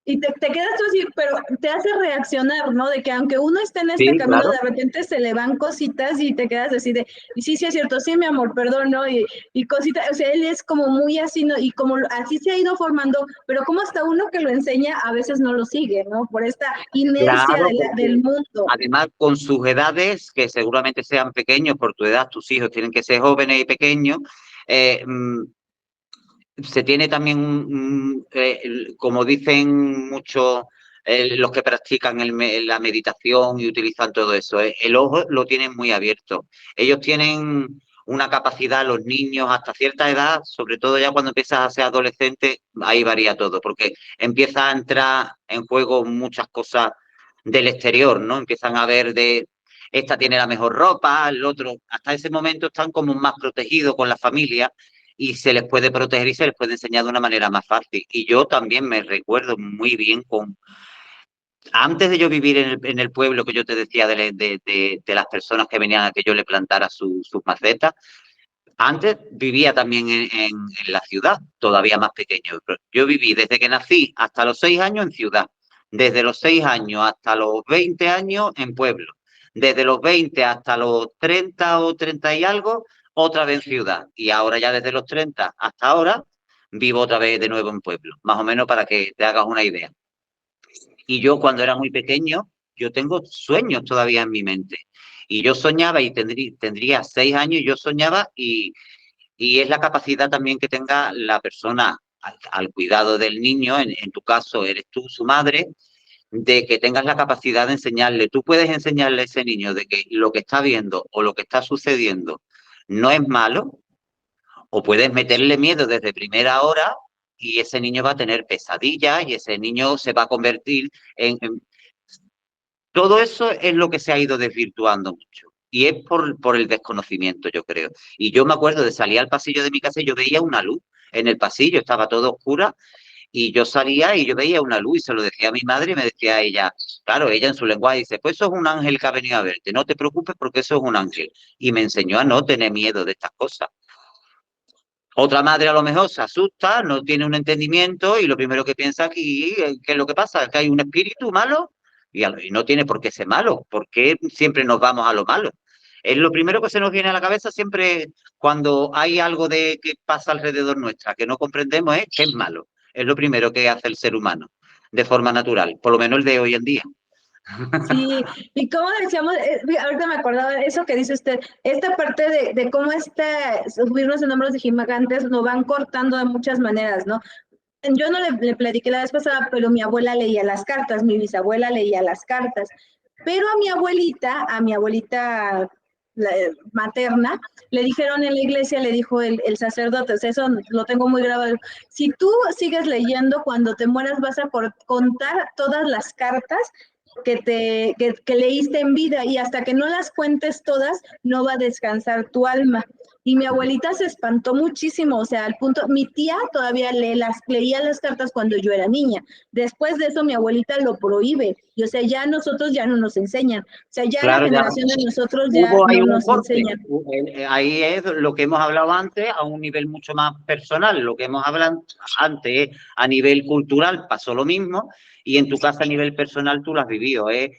Y te quedas tú así, pero te hace reaccionar, ¿no? De que aunque uno esté en este
Sí,
camino,
claro.
de repente se le van cositas y te quedas así de, y sí, sí es cierto, sí, mi amor, perdón, ¿no? Y cositas, o sea, él es como muy así, ¿no? Y como así se ha ido formando, pero como hasta uno que lo enseña a veces no lo sigue, ¿no? Por esta inercia
Claro,
del
porque
mundo.
además con sus edades, que seguramente sean pequeños, por tu edad, tus hijos tienen que ser jóvenes y pequeños, eh, se tiene también, como dicen muchos los que practican la meditación y utilizan todo eso, el ojo lo tienen muy abierto. Ellos tienen una capacidad, los niños, hasta cierta edad, sobre todo ya cuando empiezas a ser adolescente, ahí varía todo, porque empieza a entrar en juego muchas cosas del exterior, ¿no? Empiezan a ver esta tiene la mejor ropa, el otro, hasta ese momento están como más protegidos con la familia y se les puede proteger y se les puede enseñar de una manera más fácil. Y yo también me recuerdo muy bien antes de yo vivir en el pueblo que yo te decía de las personas que venían a que yo le plantara sus macetas, antes vivía también en la ciudad, todavía más pequeño. Yo viví desde que nací hasta los 6 años en ciudad, desde los 6 años hasta los 20 años en pueblo, desde los 20 hasta los 30 o 30 y algo, otra vez en ciudad. Y ahora ya desde los 30 hasta ahora vivo otra vez de nuevo en pueblo, más o menos para que te hagas una idea. Y yo cuando era muy pequeño, yo tengo sueños todavía en mi mente. Y yo soñaba y tendría 6 años, y yo soñaba y es la capacidad también que tenga la persona al cuidado del niño, en tu caso eres tú su madre, de que tengas la capacidad de enseñarle. Tú puedes enseñarle a ese niño de que lo que está viendo o lo que está sucediendo no es malo, o puedes meterle miedo desde primera hora y ese niño va a tener pesadillas y ese niño se va a convertir en... Todo eso es lo que se ha ido desvirtuando mucho. Y es por el desconocimiento, yo creo. Y yo me acuerdo de salir al pasillo de mi casa y yo veía una luz en el pasillo, estaba todo oscura, y yo salía y yo veía una luz y se lo decía a mi madre y me decía ella, claro, ella en su lenguaje dice, pues eso es un ángel que ha venido a verte, no te preocupes porque eso es un ángel. Y me enseñó a no tener miedo de estas cosas. Otra madre a lo mejor se asusta, no tiene un entendimiento y lo primero que piensa aquí, ¿qué es lo que pasa? Que hay un espíritu malo y no tiene por qué ser malo. ¿Por qué siempre nos vamos a lo malo? Es lo primero que se nos viene a la cabeza siempre cuando hay algo de que pasa alrededor nuestra que no comprendemos es que es malo. Es lo primero que hace el ser humano de forma natural, por lo menos el de hoy en día.
Sí, y como decíamos, ahorita me acordaba de eso que dice usted, esta parte de cómo subirnos en números de gigantes nos van cortando de muchas maneras, ¿no? Yo no le platiqué la vez pasada, pero mi abuela leía las cartas, mi bisabuela leía las cartas, pero a mi abuelita materna, le dijeron en la iglesia, le dijo el sacerdote, o sea, eso lo tengo muy grabado, si tú sigues leyendo, cuando te mueras vas a contar todas las cartas que leíste en vida y hasta que no las cuentes todas, no va a descansar tu alma. Y mi abuelita se espantó muchísimo, o sea, al punto, mi tía todavía leía las cartas cuando yo era niña. Después de eso, mi abuelita lo prohíbe. Y, o sea, ya nosotros ya no nos enseñan. O sea, ya la
Claro, ya
generación de nosotros ya
hubo ahí
no
un
nos
corte.
enseñan.
Ahí es lo que hemos hablado antes a un nivel mucho más personal. Lo que hemos hablado antes a nivel cultural pasó lo mismo y en tu casa a nivel personal tú lo has vivido. Es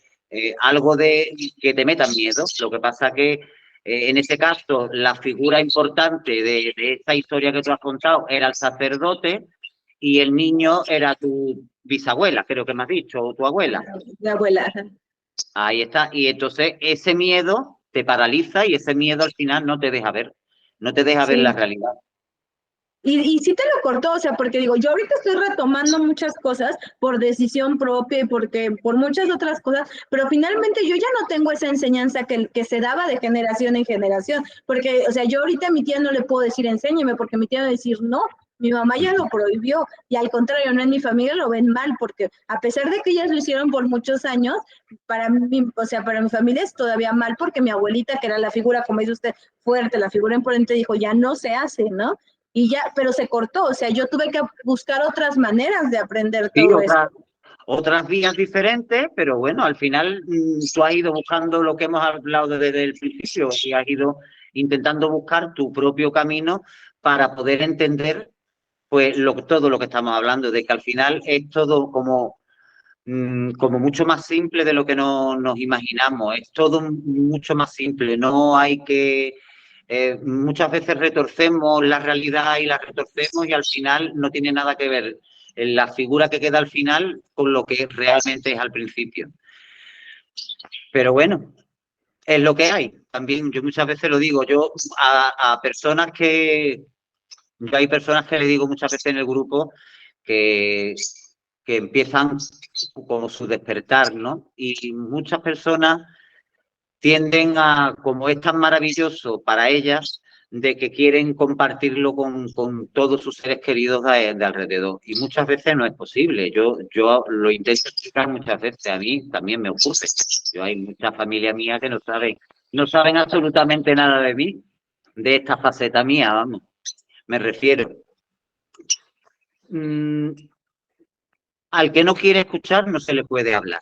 algo de que te metan miedo. Lo que pasa que en ese caso la figura importante de esta historia que tú has contado era el sacerdote y el niño era tu bisabuela, creo que me has dicho, o tu abuela.
Mi abuela.
Ahí está. Y entonces ese miedo te paraliza y ese miedo al final no te deja ver, no te deja ver la
Sí.
realidad.
Y sí te lo cortó, o sea, porque digo, yo ahorita estoy retomando muchas cosas por decisión propia y por muchas otras cosas, pero finalmente yo ya no tengo esa enseñanza que se daba de generación en generación, porque, o sea, yo ahorita a mi tía no le puedo decir enséñeme, porque mi tía va a decir no, mi mamá ya lo prohibió, y al contrario, no en mi familia lo ven mal, porque a pesar de que ellas lo hicieron por muchos años, para mí, o sea, para mi familia es todavía mal, porque mi abuelita, que era la figura, como dice usted, fuerte, la figura imponente, dijo, ya no se hace, ¿no? Y ya, pero se cortó, o sea, yo tuve que buscar otras maneras de aprender
Sí,
todo esto.
otras vías diferentes, pero bueno, al final tú has ido buscando lo que hemos hablado desde el principio y has ido intentando buscar tu propio camino para poder entender pues todo lo que estamos hablando, de que al final es todo como mucho más simple de lo que no, nos imaginamos, es todo mucho más simple, no hay que... muchas veces retorcemos la realidad y la retorcemos y al final no tiene nada que ver la figura que queda al final con lo que realmente es al principio. Pero bueno, es lo que hay. También yo muchas veces lo digo, yo a personas yo hay personas que le digo muchas veces en el grupo que, que empiezan como su despertar, ¿no? Y muchas personas tienden a, como es tan maravilloso para ellas, de que quieren compartirlo con todos sus seres queridos de alrededor. Y muchas veces no es posible. Yo lo intento explicar muchas veces, a mí también me ocurre. Yo hay mucha familia mía que no saben absolutamente nada de mí, de esta faceta mía, vamos, me refiero. Al que no quiere escuchar no se le puede hablar.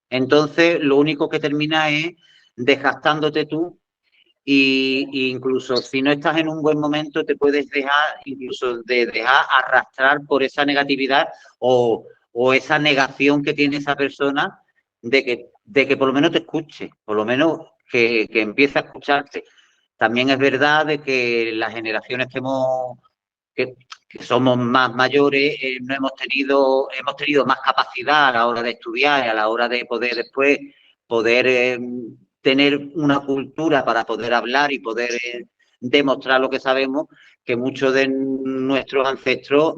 Entonces, lo único que termina es desgastándote tú y incluso si no estás en un buen momento te puedes dejar, incluso de dejar arrastrar por esa negatividad o esa negación que tiene esa persona de que por lo menos te escuche, por lo menos que empiece a escucharte. También es verdad de que las generaciones que que somos más mayores, no hemos tenido más capacidad a la hora de estudiar y a la hora de poder después tener una cultura para poder hablar y poder demostrar lo que sabemos, que muchos de nuestros ancestros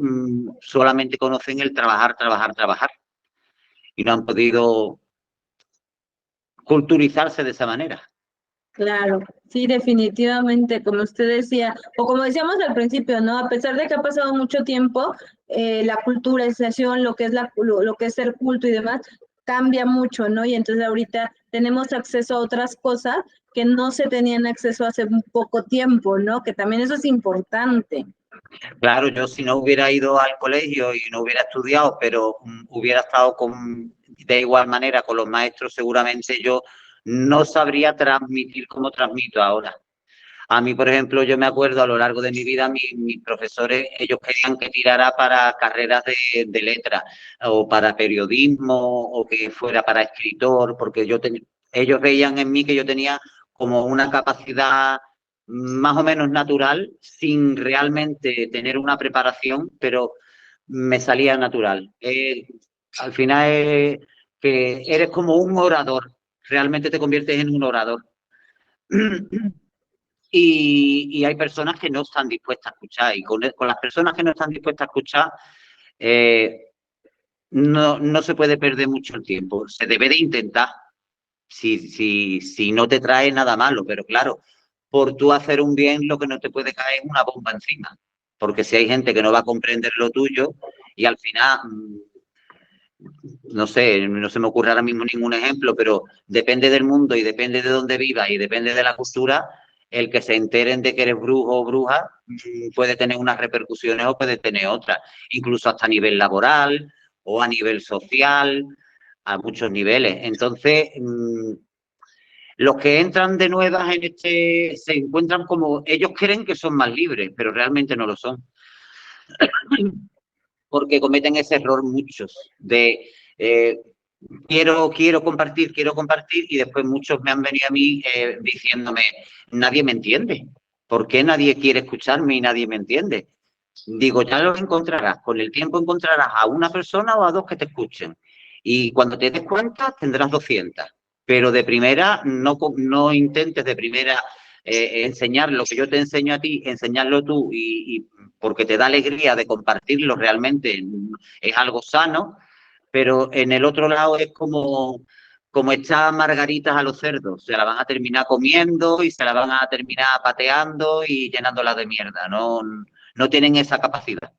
solamente conocen el trabajar, trabajar, trabajar y no han podido culturizarse de esa manera.
Claro, sí, definitivamente, como usted decía, o como decíamos al principio, ¿no? A pesar de que ha pasado mucho tiempo, la culturalización, lo que es lo que es ser culto y demás, cambia mucho, ¿no? Y entonces ahorita tenemos acceso a otras cosas que no se tenían acceso hace un poco tiempo, ¿no? Que también eso es importante.
Claro, yo si no hubiera ido al colegio y no hubiera estudiado, pero hubiera estado de igual manera con los maestros, seguramente yo no sabría transmitir como transmito ahora. A mí, por ejemplo, yo me acuerdo a lo largo de mi vida, mis profesores, ellos querían que tirara para carreras de letras o para periodismo o que fuera para escritor, porque ellos veían en mí que yo tenía como una capacidad más o menos natural, sin realmente tener una preparación, pero me salía natural. Al final es que eres como un orador, realmente te conviertes en un orador. Y hay personas que no están dispuestas a escuchar. Y con las personas que no están dispuestas a escuchar, no se puede perder mucho el tiempo. Se debe de intentar, si no te trae nada malo. Pero claro, por tú hacer un bien, lo que no te puede caer es una bomba encima. Porque si hay gente que no va a comprender lo tuyo y al final, no sé, no se me ocurre ahora mismo ningún ejemplo, pero depende del mundo y depende de dónde vivas y depende de la cultura, el que se enteren de que eres brujo o bruja puede tener unas repercusiones o puede tener otras, incluso hasta a nivel laboral o a nivel social, a muchos niveles. Entonces, los que entran de nuevas en se encuentran como, ellos creen que son más libres, pero realmente no lo son. Porque cometen ese error muchos de quiero compartir y después muchos me han venido a mí diciéndome, nadie me entiende. ¿Por qué nadie quiere escucharme y nadie me entiende? Digo, ya lo encontrarás. Con el tiempo encontrarás a una persona o a dos que te escuchen. Y cuando te des cuenta tendrás 200. Pero de primera, no intentes de primera enseñar lo que yo te enseño a ti, enseñarlo tú y porque te da alegría de compartirlo realmente, es algo sano, pero en el otro lado es como echar margaritas a los cerdos, se la van a terminar comiendo y se la van a terminar pateando y llenándola de mierda, no tienen esa capacidad.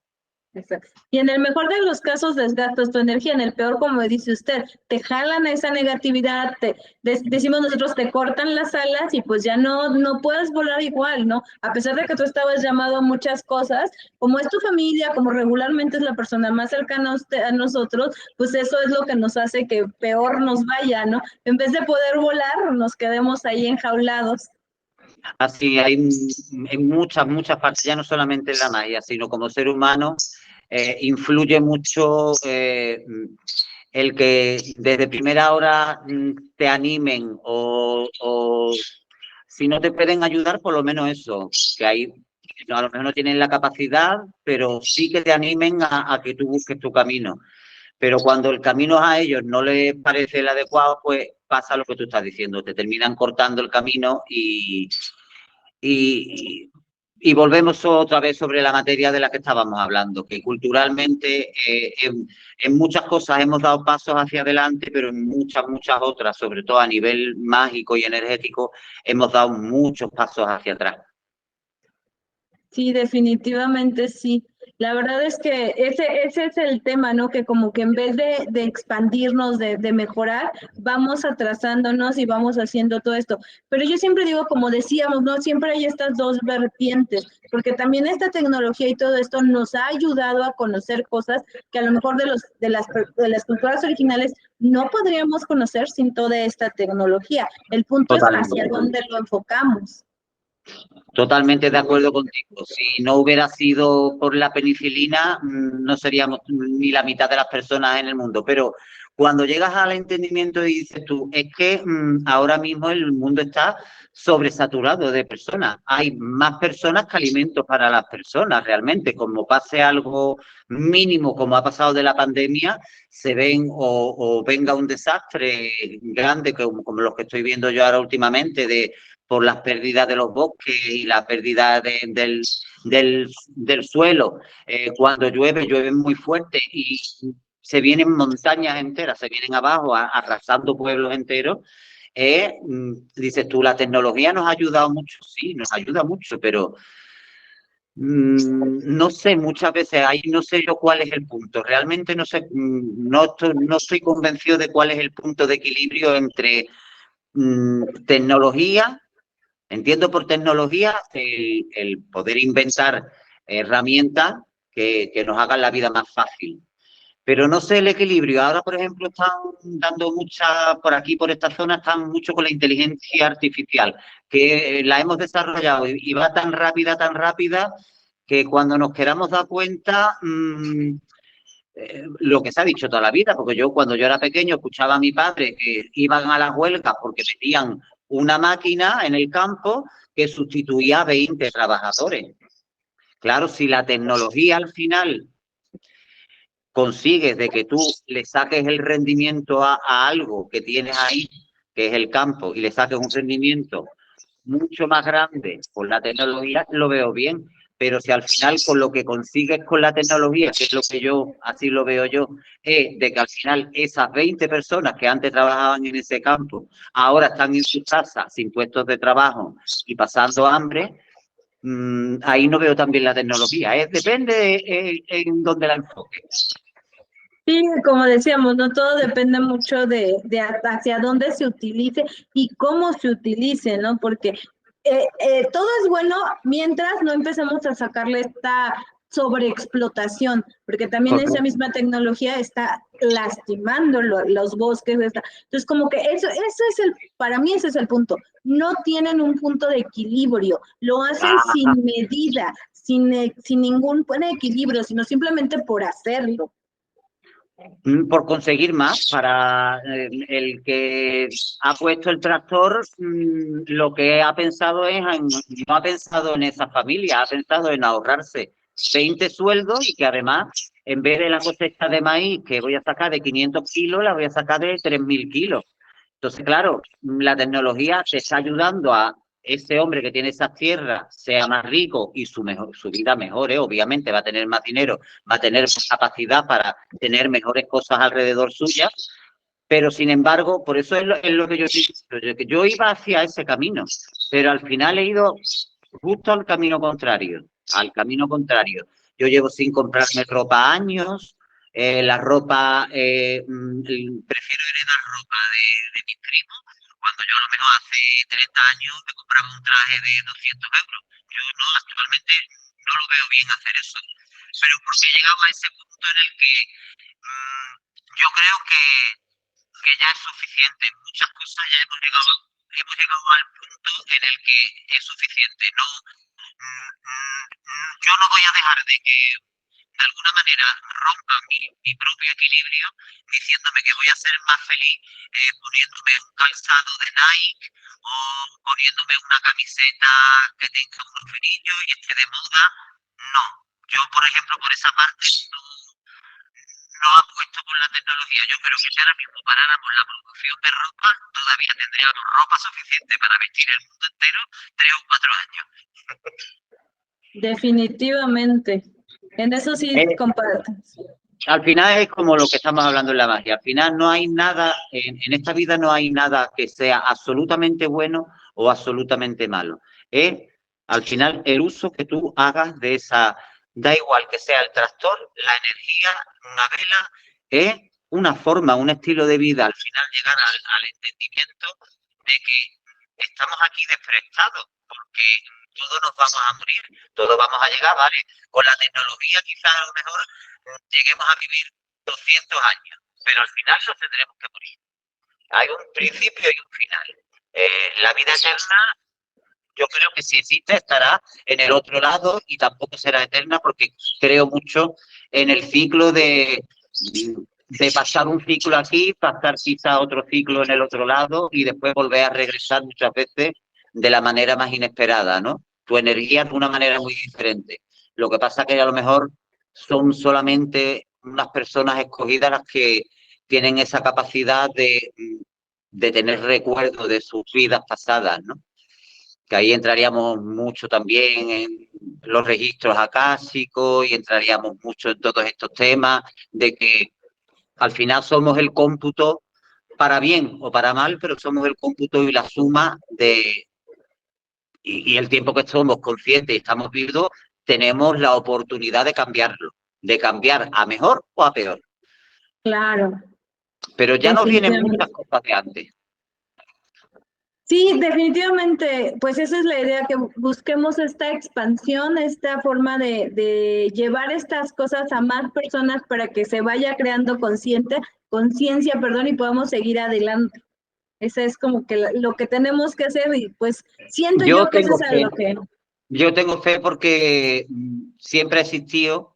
Exacto. Y en el mejor de los casos desgastas tu energía, en el peor, como dice usted, te jalan a esa negatividad, decimos nosotros, te cortan las alas y pues ya no puedes volar igual, ¿no? A pesar de que tú estabas llamado a muchas cosas, como es tu familia, como regularmente es la persona más cercana a nosotros, pues eso es lo que nos hace que peor nos vaya, ¿no? En vez de poder volar, nos quedemos ahí enjaulados.
Así hay en muchas partes, ya no solamente en la magia, sino como ser humano, influye mucho el que desde primera hora te animen o si no te pueden ayudar, por lo menos eso, que hay, a lo mejor no tienen la capacidad, pero sí que te animen a que tú busques tu camino. Pero cuando el camino a ellos no les parece el adecuado, pues pasa lo que tú estás diciendo, te terminan cortando el camino y, y volvemos otra vez sobre la materia de la que estábamos hablando, que culturalmente en muchas cosas hemos dado pasos hacia adelante, pero en muchas otras, sobre todo a nivel mágico y energético, hemos dado muchos pasos hacia atrás.
Sí, definitivamente sí. La verdad es que ese es el tema, ¿no? Que como que en vez de expandirnos, de mejorar, vamos atrasándonos y vamos haciendo todo esto. Pero yo siempre digo, como decíamos, ¿no? Siempre hay estas dos vertientes, porque también esta tecnología y todo esto nos ha ayudado a conocer cosas que a lo mejor de las culturas originales no podríamos conocer sin toda esta tecnología. El punto es hacia dónde lo enfocamos.
Totalmente de acuerdo contigo. Si no hubiera sido por la penicilina, no seríamos ni la mitad de las personas en el mundo. Pero Cuando llegas al entendimiento y dices tú, es que ahora mismo el mundo está sobresaturado de personas. Hay más personas que alimentos para las personas, realmente. Como pase algo mínimo, como ha pasado de la pandemia, se ven o venga un desastre grande, como los que estoy viendo yo ahora últimamente, por las pérdidas de los bosques y la pérdida del suelo. Cuando llueve muy fuerte y se vienen montañas enteras, se vienen abajo arrasando pueblos enteros. Dices tú, la tecnología nos ha ayudado mucho, sí, nos ayuda mucho, pero no sé, muchas veces ahí no sé yo cuál es el punto. Realmente no sé, no estoy convencido de cuál es el punto de equilibrio entre tecnología. Entiendo por tecnología el poder inventar herramientas que nos hagan la vida más fácil. Pero no sé el equilibrio. Ahora, por ejemplo, están dando mucha, por aquí, por esta zona, están mucho con la inteligencia artificial, que la hemos desarrollado y va tan rápida, que cuando nos queramos dar cuenta, lo que se ha dicho toda la vida, porque yo cuando yo era pequeño escuchaba a mi padre que iban a las huelgas porque metían una máquina en el campo que sustituía a 20 trabajadores. Claro, si la tecnología al final consigues de que tú le saques el rendimiento a algo que tienes ahí, que es el campo, y le saques un rendimiento mucho más grande con la tecnología, lo veo bien. Pero si al final con lo que consigues con la tecnología, que es lo que yo, así lo veo yo, es de que al final esas 20 personas que antes trabajaban en ese campo, ahora están en sus casas sin puestos de trabajo y pasando hambre, ahí no veo también la tecnología. Depende en dónde la enfoques.
Sí, como decíamos, no todo depende mucho de hacia dónde se utilice y cómo se utilice, ¿no? Porque todo es bueno mientras no empecemos a sacarle esta sobreexplotación, porque también esa misma tecnología está lastimando los bosques. Entonces, como que eso es para mí ese es el punto. No tienen un punto de equilibrio, lo hacen sin medida, sin ningún buen equilibrio, sino simplemente por hacerlo.
Por conseguir más para el que ha puesto el tractor, lo que ha pensado no ha pensado en esa familia, ha pensado en ahorrarse 20 sueldos y que además, en vez de la cosecha de maíz que voy a sacar de 500 kilos, la voy a sacar de 3.000 kilos. Entonces, claro, la tecnología te está ayudando a ese hombre que tiene esas tierras sea más rico y su vida mejore. Obviamente va a tener más dinero, va a tener más capacidad para tener mejores cosas alrededor suya, pero sin embargo, por eso es lo que yo digo, que yo iba hacia ese camino, pero al final he ido justo al camino contrario, Yo llevo sin comprarme ropa años, la ropa, prefiero heredar ropa de mis primos, cuando yo a lo mejor hace 30 años me compraba un traje de 200 euros. Yo no, actualmente no lo veo bien hacer eso, pero porque he llegado a ese punto en el que yo creo que ya es suficiente. Muchas cosas ya hemos llegado al punto en el que es suficiente. No, yo no voy a dejar de que de alguna manera rompa mi propio equilibrio diciéndome que voy a ser más feliz poniéndome un calzado de Nike o poniéndome una camiseta que tenga unos frenillos y esté de moda. No, yo por ejemplo por esa parte no apuesto por la tecnología. Yo creo que si ahora mismo paráramos la producción de ropa, todavía tendríamos ropa suficiente para vestir el mundo entero 3 o 4 años.
Definitivamente. En eso sí comparto.
Al final es como lo que estamos hablando en la magia. Al final no hay nada, en esta vida no hay nada que sea absolutamente bueno o absolutamente malo. Es al final el uso que tú hagas de esa, da igual que sea el tractor, la energía, una vela, es una forma, un estilo de vida. Al final llegar al entendimiento de que estamos aquí desprestados porque todos nos vamos a morir, todos vamos a llegar, ¿vale? Con la tecnología quizás a lo mejor lleguemos a vivir 200 años, pero al final nos tendremos que morir. Hay un principio y un final. La vida eterna, yo creo que si existe estará en el otro lado y tampoco será eterna porque creo mucho en el ciclo de de pasar un ciclo aquí, pasar quizá otro ciclo en el otro lado y después volver a regresar muchas veces de la manera más inesperada, ¿no? Tu energía de una manera muy diferente. Lo que pasa que a lo mejor son solamente unas personas escogidas las que tienen esa capacidad de tener recuerdos de sus vidas pasadas, ¿no? Que ahí entraríamos mucho también en los registros acásicos y entraríamos mucho en todos estos temas de que al final somos el cómputo, para bien o para mal, pero somos el cómputo y la suma de... Y el tiempo que somos conscientes y estamos vivos, tenemos la oportunidad de cambiarlo, de cambiar a mejor o a peor.
Claro,
Pero ya nos vienen
definitivamente.
muchas cosas de antes.
Sí, definitivamente, pues esa es la idea, que busquemos esta expansión, esta forma de llevar estas cosas a más personas para que se vaya creando conciencia, perdón, y podamos seguir adelante. Ese es como que lo que tenemos que hacer y pues siento yo
Yo
que eso
tengo
es a
fe.
lo que...
Yo tengo fe porque siempre ha existido,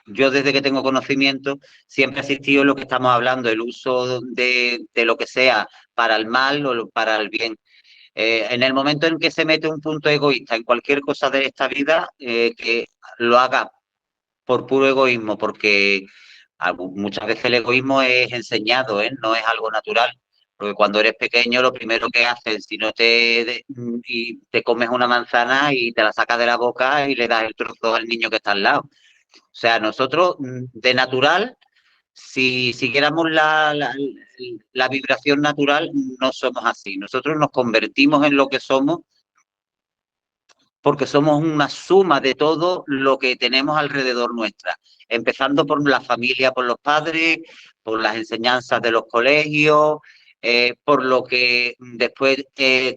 yo desde que tengo conocimiento, siempre ha existido lo que estamos hablando, el uso de lo que sea para el mal o para el bien. En el momento en que se mete un punto egoísta en cualquier cosa de esta vida, que lo haga por puro egoísmo, porque muchas veces el egoísmo es enseñado, ¿eh? No es algo natural. Porque cuando eres pequeño, lo primero que haces, si no y te comes una manzana y te la sacas de la boca y le das el trozo al niño que está al lado. O sea, nosotros de natural, si siguiéramos la vibración natural, no somos así. Nosotros nos convertimos en lo que somos porque somos una suma de todo lo que tenemos alrededor nuestra, empezando por la familia, por los padres, por las enseñanzas de los colegios, por lo que después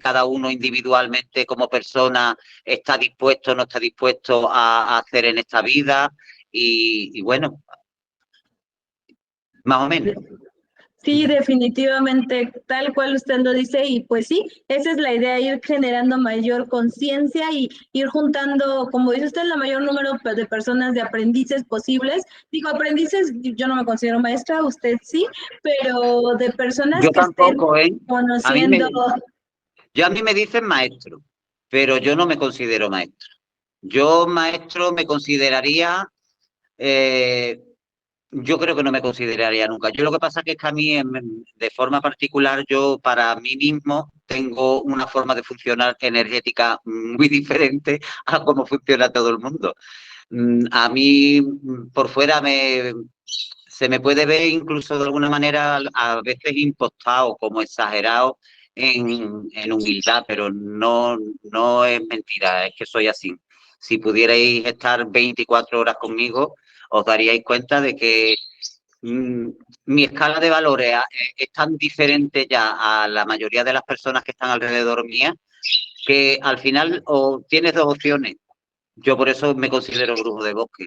cada uno individualmente como persona está dispuesto o no está dispuesto a hacer en esta vida y bueno, más o menos.
Sí, definitivamente, tal cual usted lo dice, y pues sí, esa es la idea, ir generando mayor conciencia y ir juntando, como dice usted, el mayor número de personas, de aprendices posibles. Digo, aprendices, yo no me considero maestra, usted sí, pero de personas
Yo
que estén
tampoco, ¿eh? A mí
conociendo.
a mí me dicen maestro, pero yo no me considero maestro. Yo maestro me consideraría, yo creo que no me consideraría nunca. Yo lo que pasa es que a mí, de forma particular, yo para mí mismo tengo una forma de funcionar energética muy diferente a cómo funciona todo el mundo. A mí, por fuera, se me puede ver incluso de alguna manera a veces impostado, como exagerado en humildad, pero no, no es mentira, es que soy así. Si pudierais estar 24 horas conmigo, os daríais cuenta de que mm, mi escala de valores es tan diferente ya a la mayoría de las personas que están alrededor mía, que al final o tienes dos opciones. Yo por eso me considero brujo de bosque.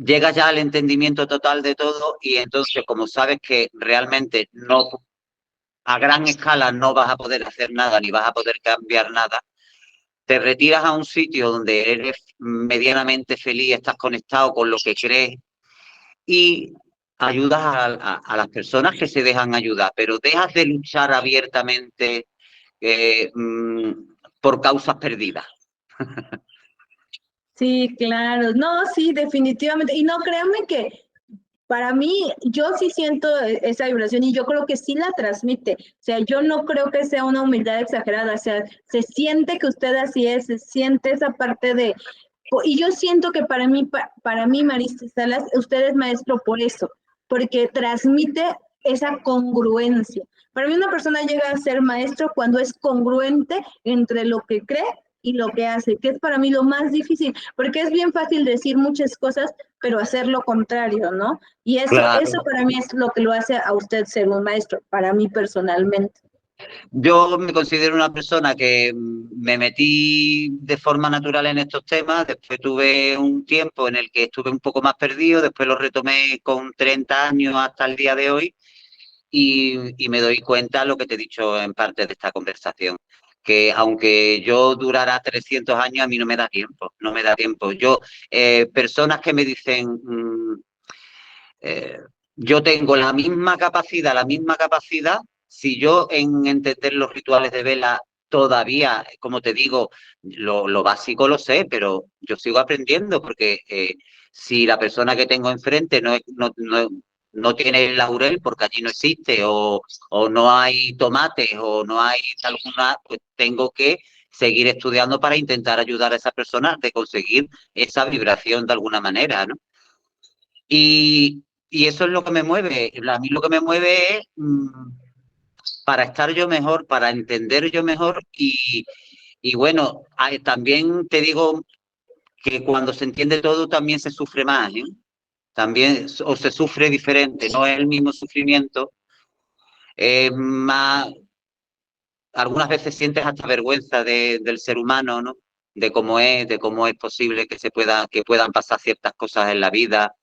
Llegas ya al entendimiento total de todo y entonces como sabes que realmente no a gran escala no vas a poder hacer nada ni vas a poder cambiar nada, te retiras a un sitio donde eres medianamente feliz, estás conectado con lo que crees y ayudas a las personas que se dejan ayudar, pero dejas de luchar abiertamente por causas perdidas.
Sí, claro, no, sí, definitivamente, y no, créanme que para mí, yo sí siento esa vibración y yo creo que sí la transmite. O sea, yo no creo que sea una humildad exagerada. O sea, se siente que usted así es, se siente esa parte de... Y yo siento que para mí, Marista Salas, usted es maestro por eso, porque transmite esa congruencia. Para mí una persona llega a ser maestro cuando es congruente entre lo que cree y lo que hace, que es para mí lo más difícil, porque es bien fácil decir muchas cosas, pero hacer lo contrario, ¿no? Y eso
Claro.
para mí es lo que lo hace a usted ser un maestro, para mí personalmente.
Yo me considero una persona que me metí de forma natural en estos temas, después tuve un tiempo en el que estuve un poco más perdido, después lo retomé con 30 años hasta el día de hoy y me doy cuenta lo que te he dicho en parte de esta conversación, que aunque yo durara 300 años, a mí no me da tiempo, no me da tiempo. Personas que me dicen... yo tengo la misma capacidad, si yo en entender los rituales de vela todavía, como te digo, lo básico lo sé, pero yo sigo aprendiendo porque si la persona que tengo enfrente no tiene el laurel porque allí no existe, o no hay tomates, o no hay alguna, pues tengo que seguir estudiando para intentar ayudar a esa persona de conseguir esa vibración de alguna manera, ¿no? Y eso es lo que me mueve. A mí lo que me mueve es para estar yo mejor, para entender yo mejor y bueno, también te digo que cuando se entiende todo también se sufre más, ¿eh? También, o se sufre diferente, no es el mismo sufrimiento, es más, algunas veces sientes hasta vergüenza del ser humano, ¿no? De cómo es posible que que puedan pasar ciertas cosas en la vida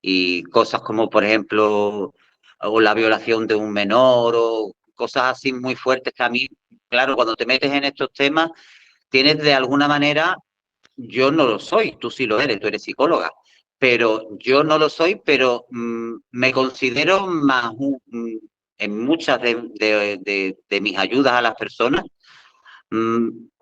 y cosas como, por ejemplo, o la violación de un menor o cosas así muy fuertes que a mí, claro, cuando te metes en estos temas, tienes de alguna manera, yo no lo soy, tú sí lo eres, tú eres psicóloga, pero yo no lo soy, pero me considero más, en muchas de mis ayudas a las personas,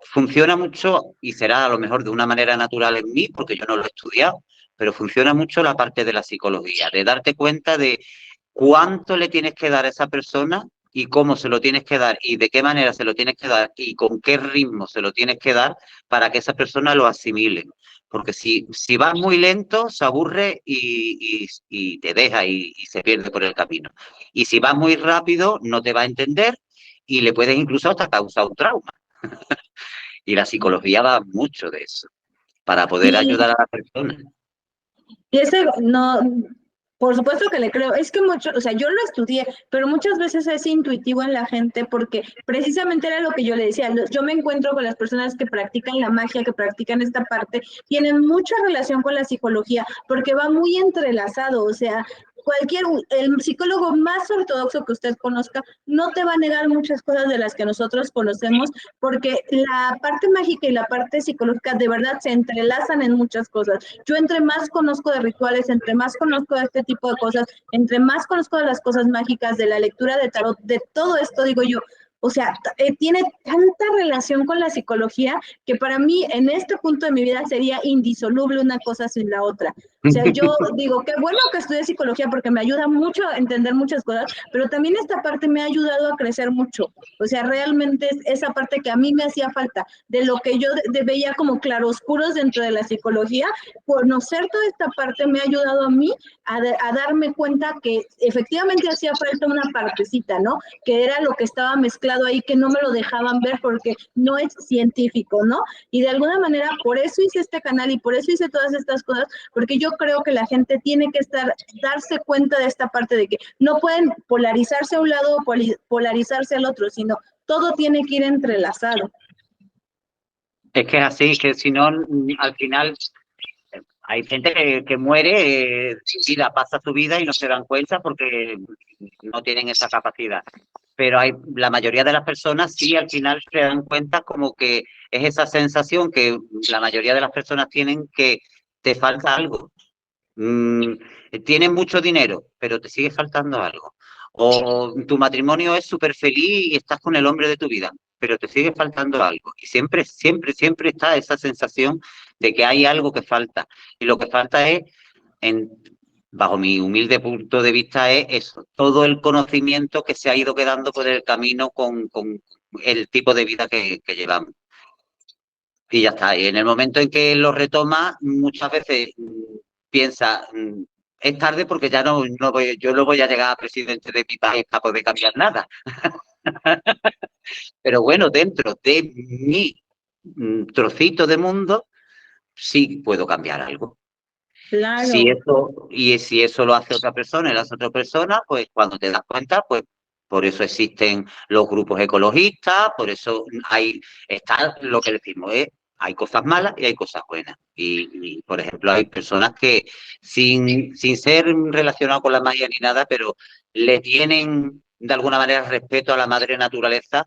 funciona mucho y será a lo mejor de una manera natural en mí, porque yo no lo he estudiado, pero funciona mucho la parte de la psicología, de darte cuenta de cuánto le tienes que dar a esa persona y cómo se lo tienes que dar y de qué manera se lo tienes que dar y con qué ritmo se lo tienes que dar para que esa persona lo asimile. Porque si vas muy lento, se aburre y te deja y se pierde por el camino. Y si vas muy rápido, no te va a entender y le puedes incluso hasta causar un trauma. Y la psicología va mucho de eso, para poder ayudar a la persona.
Y ese no, por supuesto que le creo, es que mucho, o sea, yo lo estudié, pero muchas veces es intuitivo en la gente porque precisamente era lo que yo le decía, yo me encuentro con las personas que practican la magia, que practican esta parte, tienen mucha relación con la psicología porque va muy entrelazado, o sea, el psicólogo más ortodoxo que usted conozca no te va a negar muchas cosas de las que nosotros conocemos porque la parte mágica y la parte psicológica de verdad se entrelazan en muchas cosas. Yo entre más conozco de rituales, entre más conozco de este tipo de cosas, entre más conozco de las cosas mágicas, de la lectura de tarot, de todo esto, digo yo, o sea, tiene tanta relación con la psicología que para mí en este punto de mi vida sería indisoluble una cosa sin la otra. O sea, yo digo, qué bueno que estudié psicología porque me ayuda mucho a entender muchas cosas, pero también esta parte me ha ayudado a crecer mucho. O sea, realmente es esa parte que a mí me hacía falta, de lo que yo veía como claroscuros dentro de la psicología, conocer toda esta parte me ha ayudado a mí a darme cuenta que efectivamente hacía falta una partecita, ¿no? Que era lo que estaba mezclado ahí, que no me lo dejaban ver porque no es científico, ¿no? Y de alguna manera por eso hice este canal y por eso hice todas estas cosas, porque yo creo que la gente tiene que darse cuenta de esta parte de que no pueden polarizarse a un lado o polarizarse al otro, sino todo tiene que ir entrelazado.
Es que es así, que si no, al final hay gente que muere, su vida pasa su vida y no se dan cuenta porque no tienen esa capacidad. Pero la mayoría de las personas sí al final se dan cuenta como que es esa sensación que la mayoría de las personas tienen que te falta algo. Mm, tienes mucho dinero, pero te sigue faltando algo. O tu matrimonio es súper feliz y estás con el hombre de tu vida, pero te sigue faltando algo. Y siempre, siempre, siempre está esa sensación de que hay algo que falta. Y lo que falta es, en, bajo mi humilde punto de vista, es eso, todo el conocimiento que se ha ido quedando por el camino con el tipo de vida que llevamos. Y ya está. Y en el momento en que lo retoma, muchas veces piensa, es tarde porque ya yo no voy a llegar a presidente de mi país para poder cambiar nada. Pero bueno, dentro de mi trocito de mundo, sí puedo cambiar algo.
Claro.
Si eso lo hace otra persona y lo hace otra persona, pues cuando te das cuenta, pues por eso existen los grupos ecologistas, por eso está lo que decimos, hay cosas malas y hay cosas buenas. Por ejemplo, hay personas que sin ser relacionadas con la magia ni nada, pero le tienen de alguna manera respeto a la madre naturaleza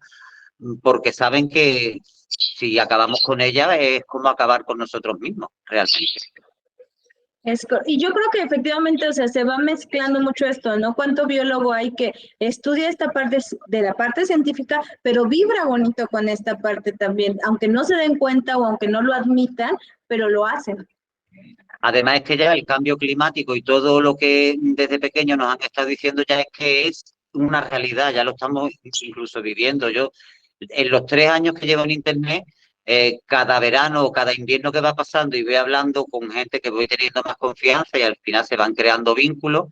porque saben que si acabamos con ella es como acabar con nosotros mismos, realmente.
Y yo creo que efectivamente, o sea, se va mezclando mucho esto, ¿no? ¿Cuánto biólogo hay que estudia esta parte de la parte científica, pero vibra bonito con esta parte también, aunque no se den cuenta o aunque no lo admitan, pero lo hacen?
Además es que ya el cambio climático y todo lo que desde pequeño nos han estado diciendo ya es que es una realidad, ya lo estamos incluso viviendo. Yo, en los 3 años que llevo en Internet, cada verano o cada invierno que va pasando y voy hablando con gente que voy teniendo más confianza y al final se van creando vínculos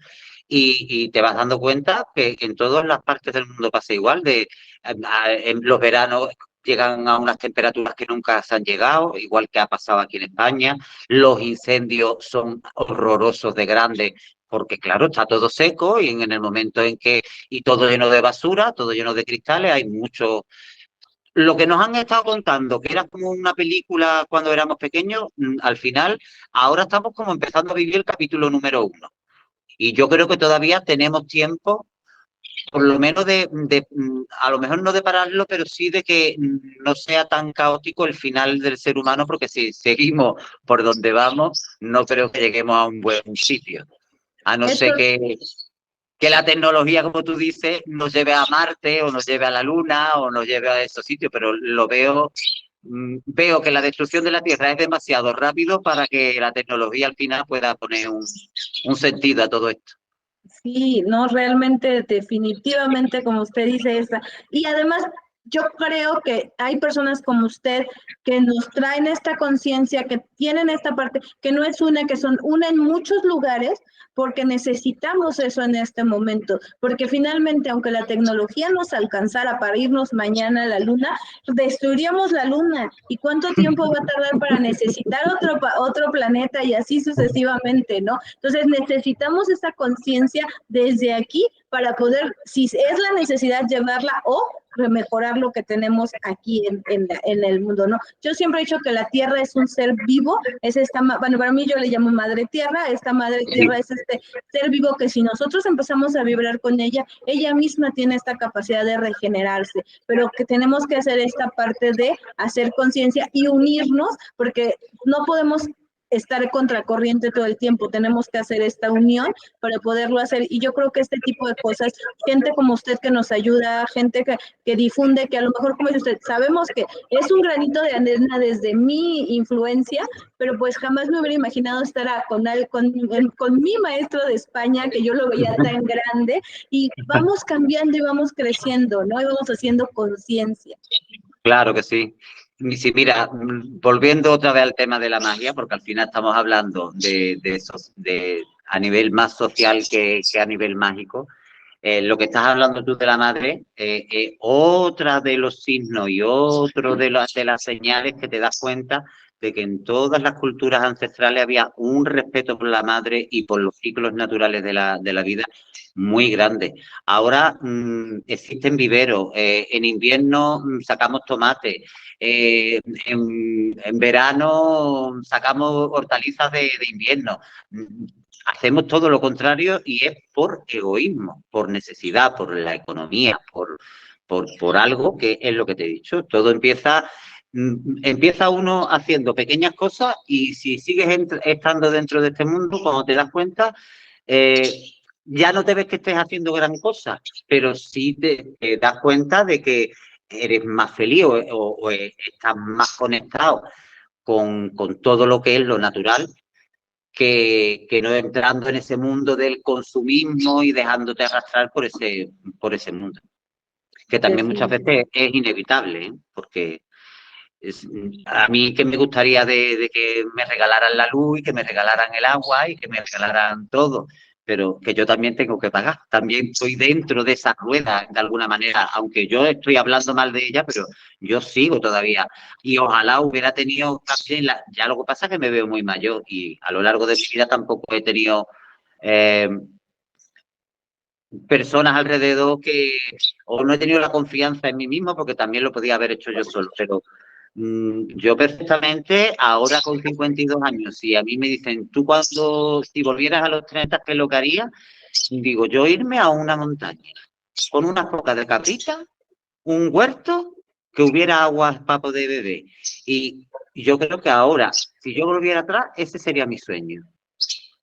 y te vas dando cuenta que en todas las partes del mundo pasa igual, en los veranos llegan a unas temperaturas que nunca se han llegado, igual que ha pasado aquí en España. Los incendios son horrorosos de grandes porque, claro, está todo seco y en el momento en que, y todo lleno de basura, todo lleno de cristales, hay mucho. Lo que nos han estado contando, que era como una película cuando éramos pequeños, al final, ahora estamos como empezando a vivir el capítulo número 1. Y yo creo que todavía tenemos tiempo por lo menos a lo mejor no de pararlo, pero sí de que no sea tan caótico el final del ser humano, porque si seguimos por donde vamos, no creo que lleguemos a un buen sitio. A no
Esto
ser que la tecnología, como tú dices, nos lleve a Marte o nos lleve a la Luna o nos lleve a esos sitios, pero veo que la destrucción de la Tierra es demasiado rápido para que la tecnología al final pueda poner un sentido a todo esto.
Sí, no, realmente, definitivamente, como usted dice, esa. Y además, yo creo que hay personas como usted que nos traen esta conciencia, que tienen esta parte, que no es una, que son una en muchos lugares, porque necesitamos eso en este momento, porque finalmente, aunque la tecnología nos alcanzara para irnos mañana a la luna, destruiríamos la luna. ¿Y cuánto tiempo va a tardar para necesitar otro planeta y así sucesivamente, ¿no? Entonces necesitamos esa conciencia desde aquí para poder, si es la necesidad, llevarla o mejorar lo que tenemos aquí en el mundo, ¿no? Yo siempre he dicho que la Tierra es un ser vivo, es esta, bueno, para mí yo le llamo Madre Tierra, esta Madre Tierra es este ser vivo que si nosotros empezamos a vibrar con ella, ella misma tiene esta capacidad de regenerarse, pero que tenemos que hacer esta parte de hacer conciencia y unirnos, porque no podemos estar contracorriente todo el tiempo, tenemos que hacer esta unión para poderlo hacer y yo creo que este tipo de cosas, gente como usted que nos ayuda, gente que difunde, que a lo mejor como dice usted, sabemos que es un granito de arena desde mi influencia, pero pues jamás me hubiera imaginado estar con mi maestro de España, que yo lo veía tan grande, y vamos cambiando y vamos creciendo, ¿no? Y vamos haciendo conciencia.
Claro que sí. Y sí, mira, volviendo otra vez al tema de la magia, porque al final estamos hablando de a nivel más social que a nivel mágico. Lo que estás hablando tú de la madre, otra de los signos y otro de las señales que te das cuenta de que en todas las culturas ancestrales había un respeto por la madre y por los ciclos naturales de la vida muy grande. Ahora existen viveros, en invierno sacamos tomate, en verano sacamos hortalizas de invierno. Hacemos todo lo contrario y es por egoísmo, por necesidad, por la economía, por algo que es lo que te he dicho. Todo empieza uno haciendo pequeñas cosas y si sigues estando dentro de este mundo, cuando te das cuenta, ya no te ves que estés haciendo gran cosa, pero sí te das cuenta de que eres más feliz o estás más conectado con todo lo que es lo natural que no entrando en ese mundo del consumismo y dejándote arrastrar por ese mundo. Que también muchas veces es inevitable, ¿eh? Porque a mí que me gustaría de que me regalaran la luz y que me regalaran el agua y que me regalaran todo, pero que yo también tengo que pagar. También estoy dentro de esa rueda de alguna manera, aunque yo estoy hablando mal de ella, pero yo sigo todavía. Y ojalá hubiera tenido también, ya lo que pasa es que me veo muy mayor y a lo largo de mi vida tampoco he tenido eh, personas alrededor o no he tenido la confianza en mí mismo porque también lo podía haber hecho yo solo, pero yo perfectamente, ahora con 52 años, si a mí me dicen, si volvieras a los 30, ¿qué es lo que harías? Digo, yo irme a una montaña con unas pocas de cabrita, un huerto, que hubiera agua para poder beber. Y yo creo que ahora, si yo volviera atrás, ese sería mi sueño.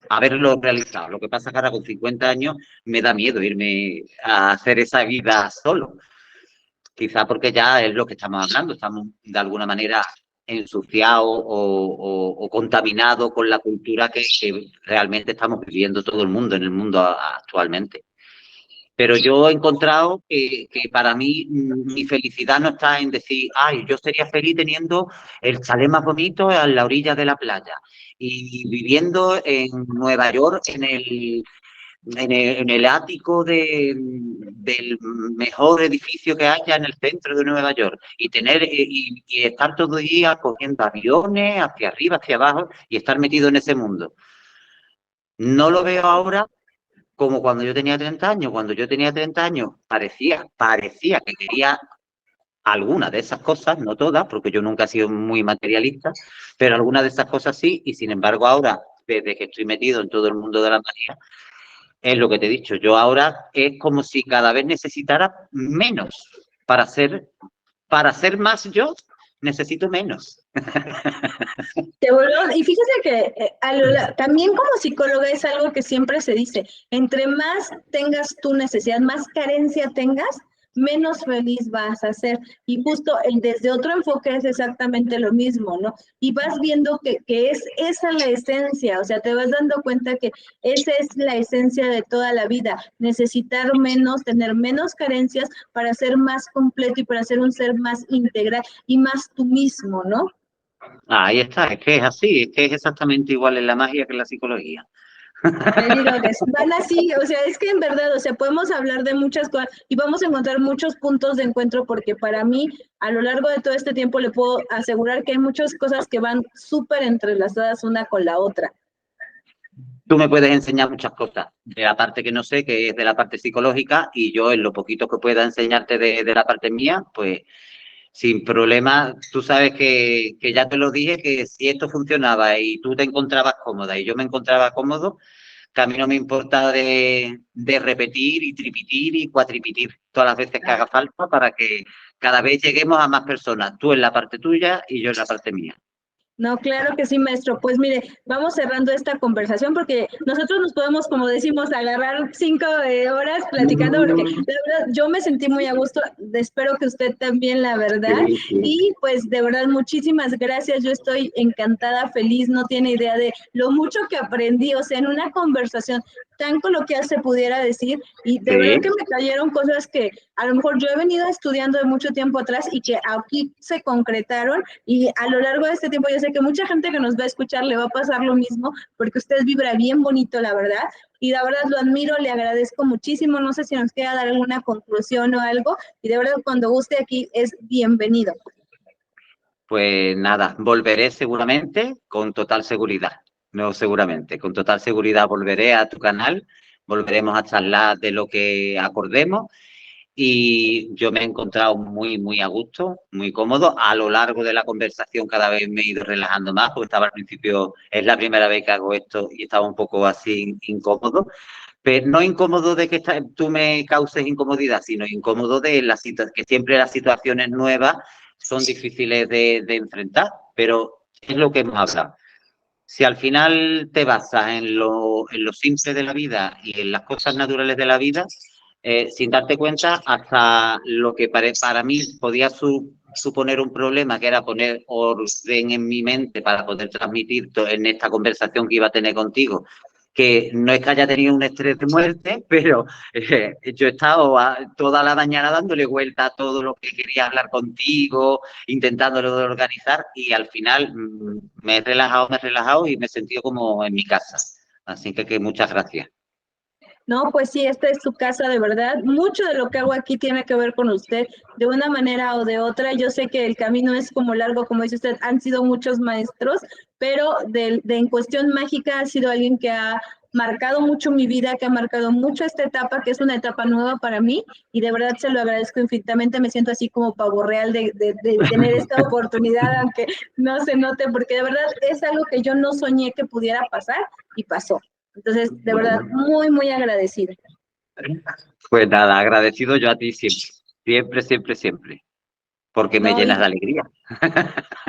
haberlo realizado. Lo que pasa es que ahora con 50 años me da miedo irme a hacer esa vida solo. Quizá porque ya es lo que estamos hablando, estamos de alguna manera ensuciados o contaminados con la cultura que realmente estamos viviendo todo el mundo en el mundo actualmente. Pero yo he encontrado que para mí mi felicidad no está en decir, ay, yo sería feliz teniendo el chalet más bonito a la orilla de la playa y viviendo en Nueva York en el ático del mejor edificio que haya en el centro de Nueva York y tener y estar todo el día cogiendo aviones hacia arriba, hacia abajo y estar metido en ese mundo. No lo veo ahora como cuando yo tenía 30 años. Cuando yo tenía 30 años parecía que quería algunas de esas cosas, no todas, porque yo nunca he sido muy materialista, pero algunas de esas cosas sí, y sin embargo ahora, desde que estoy metido en todo el mundo de la magia, es lo que te he dicho, yo ahora es como si cada vez necesitara menos para ser más yo, necesito menos.
Y fíjate que también como psicóloga es algo que siempre se dice, entre más tengas tu necesidad, más carencia tengas, menos feliz vas a ser. Y justo desde otro enfoque es exactamente lo mismo, ¿no? Y vas viendo que es esa la esencia, o sea, te vas dando cuenta que esa es la esencia de toda la vida, necesitar menos, tener menos carencias para ser más completo y para ser un ser más integral y más tú mismo, ¿no?
Ahí está, es que es así, es que es exactamente igual en la magia que en la psicología.
Te digo que van así, o sea, es que en verdad, o sea, podemos hablar de muchas cosas y vamos a encontrar muchos puntos de encuentro porque para mí, a lo largo de todo este tiempo, le puedo asegurar que hay muchas cosas que van súper entrelazadas una con la otra.
Tú me puedes enseñar muchas cosas de la parte que no sé, que es de la parte psicológica, y yo en lo poquito que pueda enseñarte de la parte mía, pues sin problema. Tú sabes que ya te lo dije, que si esto funcionaba y tú te encontrabas cómoda y yo me encontraba cómodo, que a mí no me importa de repetir y tripitir y cuatripitir todas las veces que haga falta para que cada vez lleguemos a más personas, tú en la parte tuya y yo en la parte mía.
No, claro que sí, maestro. Pues mire, vamos cerrando esta conversación porque nosotros nos podemos, como decimos, agarrar 5 horas platicando porque la verdad yo me sentí muy a gusto. Espero que usted también, la verdad. Y pues de verdad, muchísimas gracias. Yo estoy encantada, feliz. No tiene idea de lo mucho que aprendí. O sea, en una conversación tan coloquial se pudiera decir y de verdad que me cayeron cosas que a lo mejor yo he venido estudiando de mucho tiempo atrás y que aquí se concretaron y a lo largo de este tiempo yo sé que mucha gente que nos va a escuchar le va a pasar lo mismo porque usted vibra bien bonito, la verdad, y la verdad lo admiro, le agradezco muchísimo, no sé si nos quiera dar alguna conclusión o algo, y de verdad cuando guste aquí es bienvenido.
Pues nada, volveré seguramente con total seguridad. No seguramente, con total seguridad volveré a tu canal, volveremos a charlar de lo que acordemos y yo me he encontrado muy, muy a gusto, muy cómodo. A lo largo de la conversación cada vez me he ido relajando más porque estaba al principio, es la primera vez que hago esto y estaba un poco así incómodo. Pero no incómodo de que tú me causes incomodidad, sino incómodo de que siempre las situaciones nuevas son difíciles de enfrentar, pero es lo que hemos hablado. Si al final te basas en lo simple de la vida y en las cosas naturales de la vida, sin darte cuenta, hasta lo que para mí podía suponer un problema, que era poner orden en mi mente para poder transmitir en esta conversación que iba a tener contigo, que no es que haya tenido un estrés de muerte, pero yo he estado toda la mañana dándole vuelta a todo lo que quería hablar contigo, intentándolo de organizar y al final me he relajado y me he sentido como en mi casa. Así que muchas gracias.
No, pues sí, esta es su casa de verdad. Mucho de lo que hago aquí tiene que ver con usted, de una manera o de otra. Yo sé que el camino es como largo, como dice usted, han sido muchos maestros, pero en cuestión mágica ha sido alguien que ha marcado mucho mi vida, que ha marcado mucho esta etapa, que es una etapa nueva para mí, y de verdad se lo agradezco infinitamente. Me siento así como pavo real de tener esta oportunidad, aunque no se note, porque de verdad es algo que yo no soñé que pudiera pasar y pasó. Entonces, de verdad, muy, muy agradecida.
Pues nada, agradecido yo a ti siempre, siempre, siempre, siempre. porque me
No,
llenas de alegría.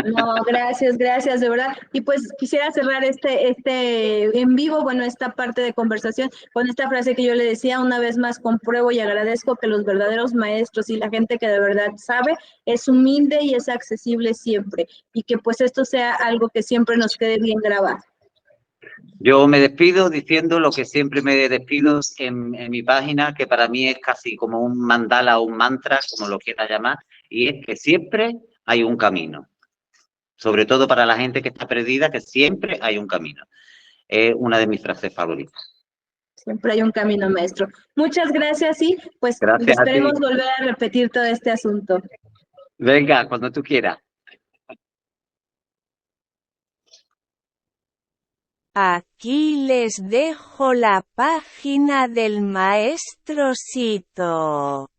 no, gracias, gracias, de verdad. Y pues quisiera cerrar este en vivo, bueno, esta parte de conversación con esta frase que yo le decía, una vez más compruebo y agradezco que los verdaderos maestros y la gente que de verdad sabe es humilde y es accesible siempre. Y que pues esto sea algo que siempre nos quede bien grabado.
Yo me despido diciendo lo que siempre me despido en mi página, que para mí es casi como un mandala o un mantra, como lo quiera llamar, y es que siempre hay un camino. Sobre todo para la gente que está perdida, que siempre hay un camino. Es una de mis frases favoritas.
Siempre hay un camino maestro. Muchas gracias y pues
Gracias a
esperemos
ti.
volver a repetir todo este asunto.
Venga, cuando tú quieras.
Aquí les dejo la página del maestro Sito.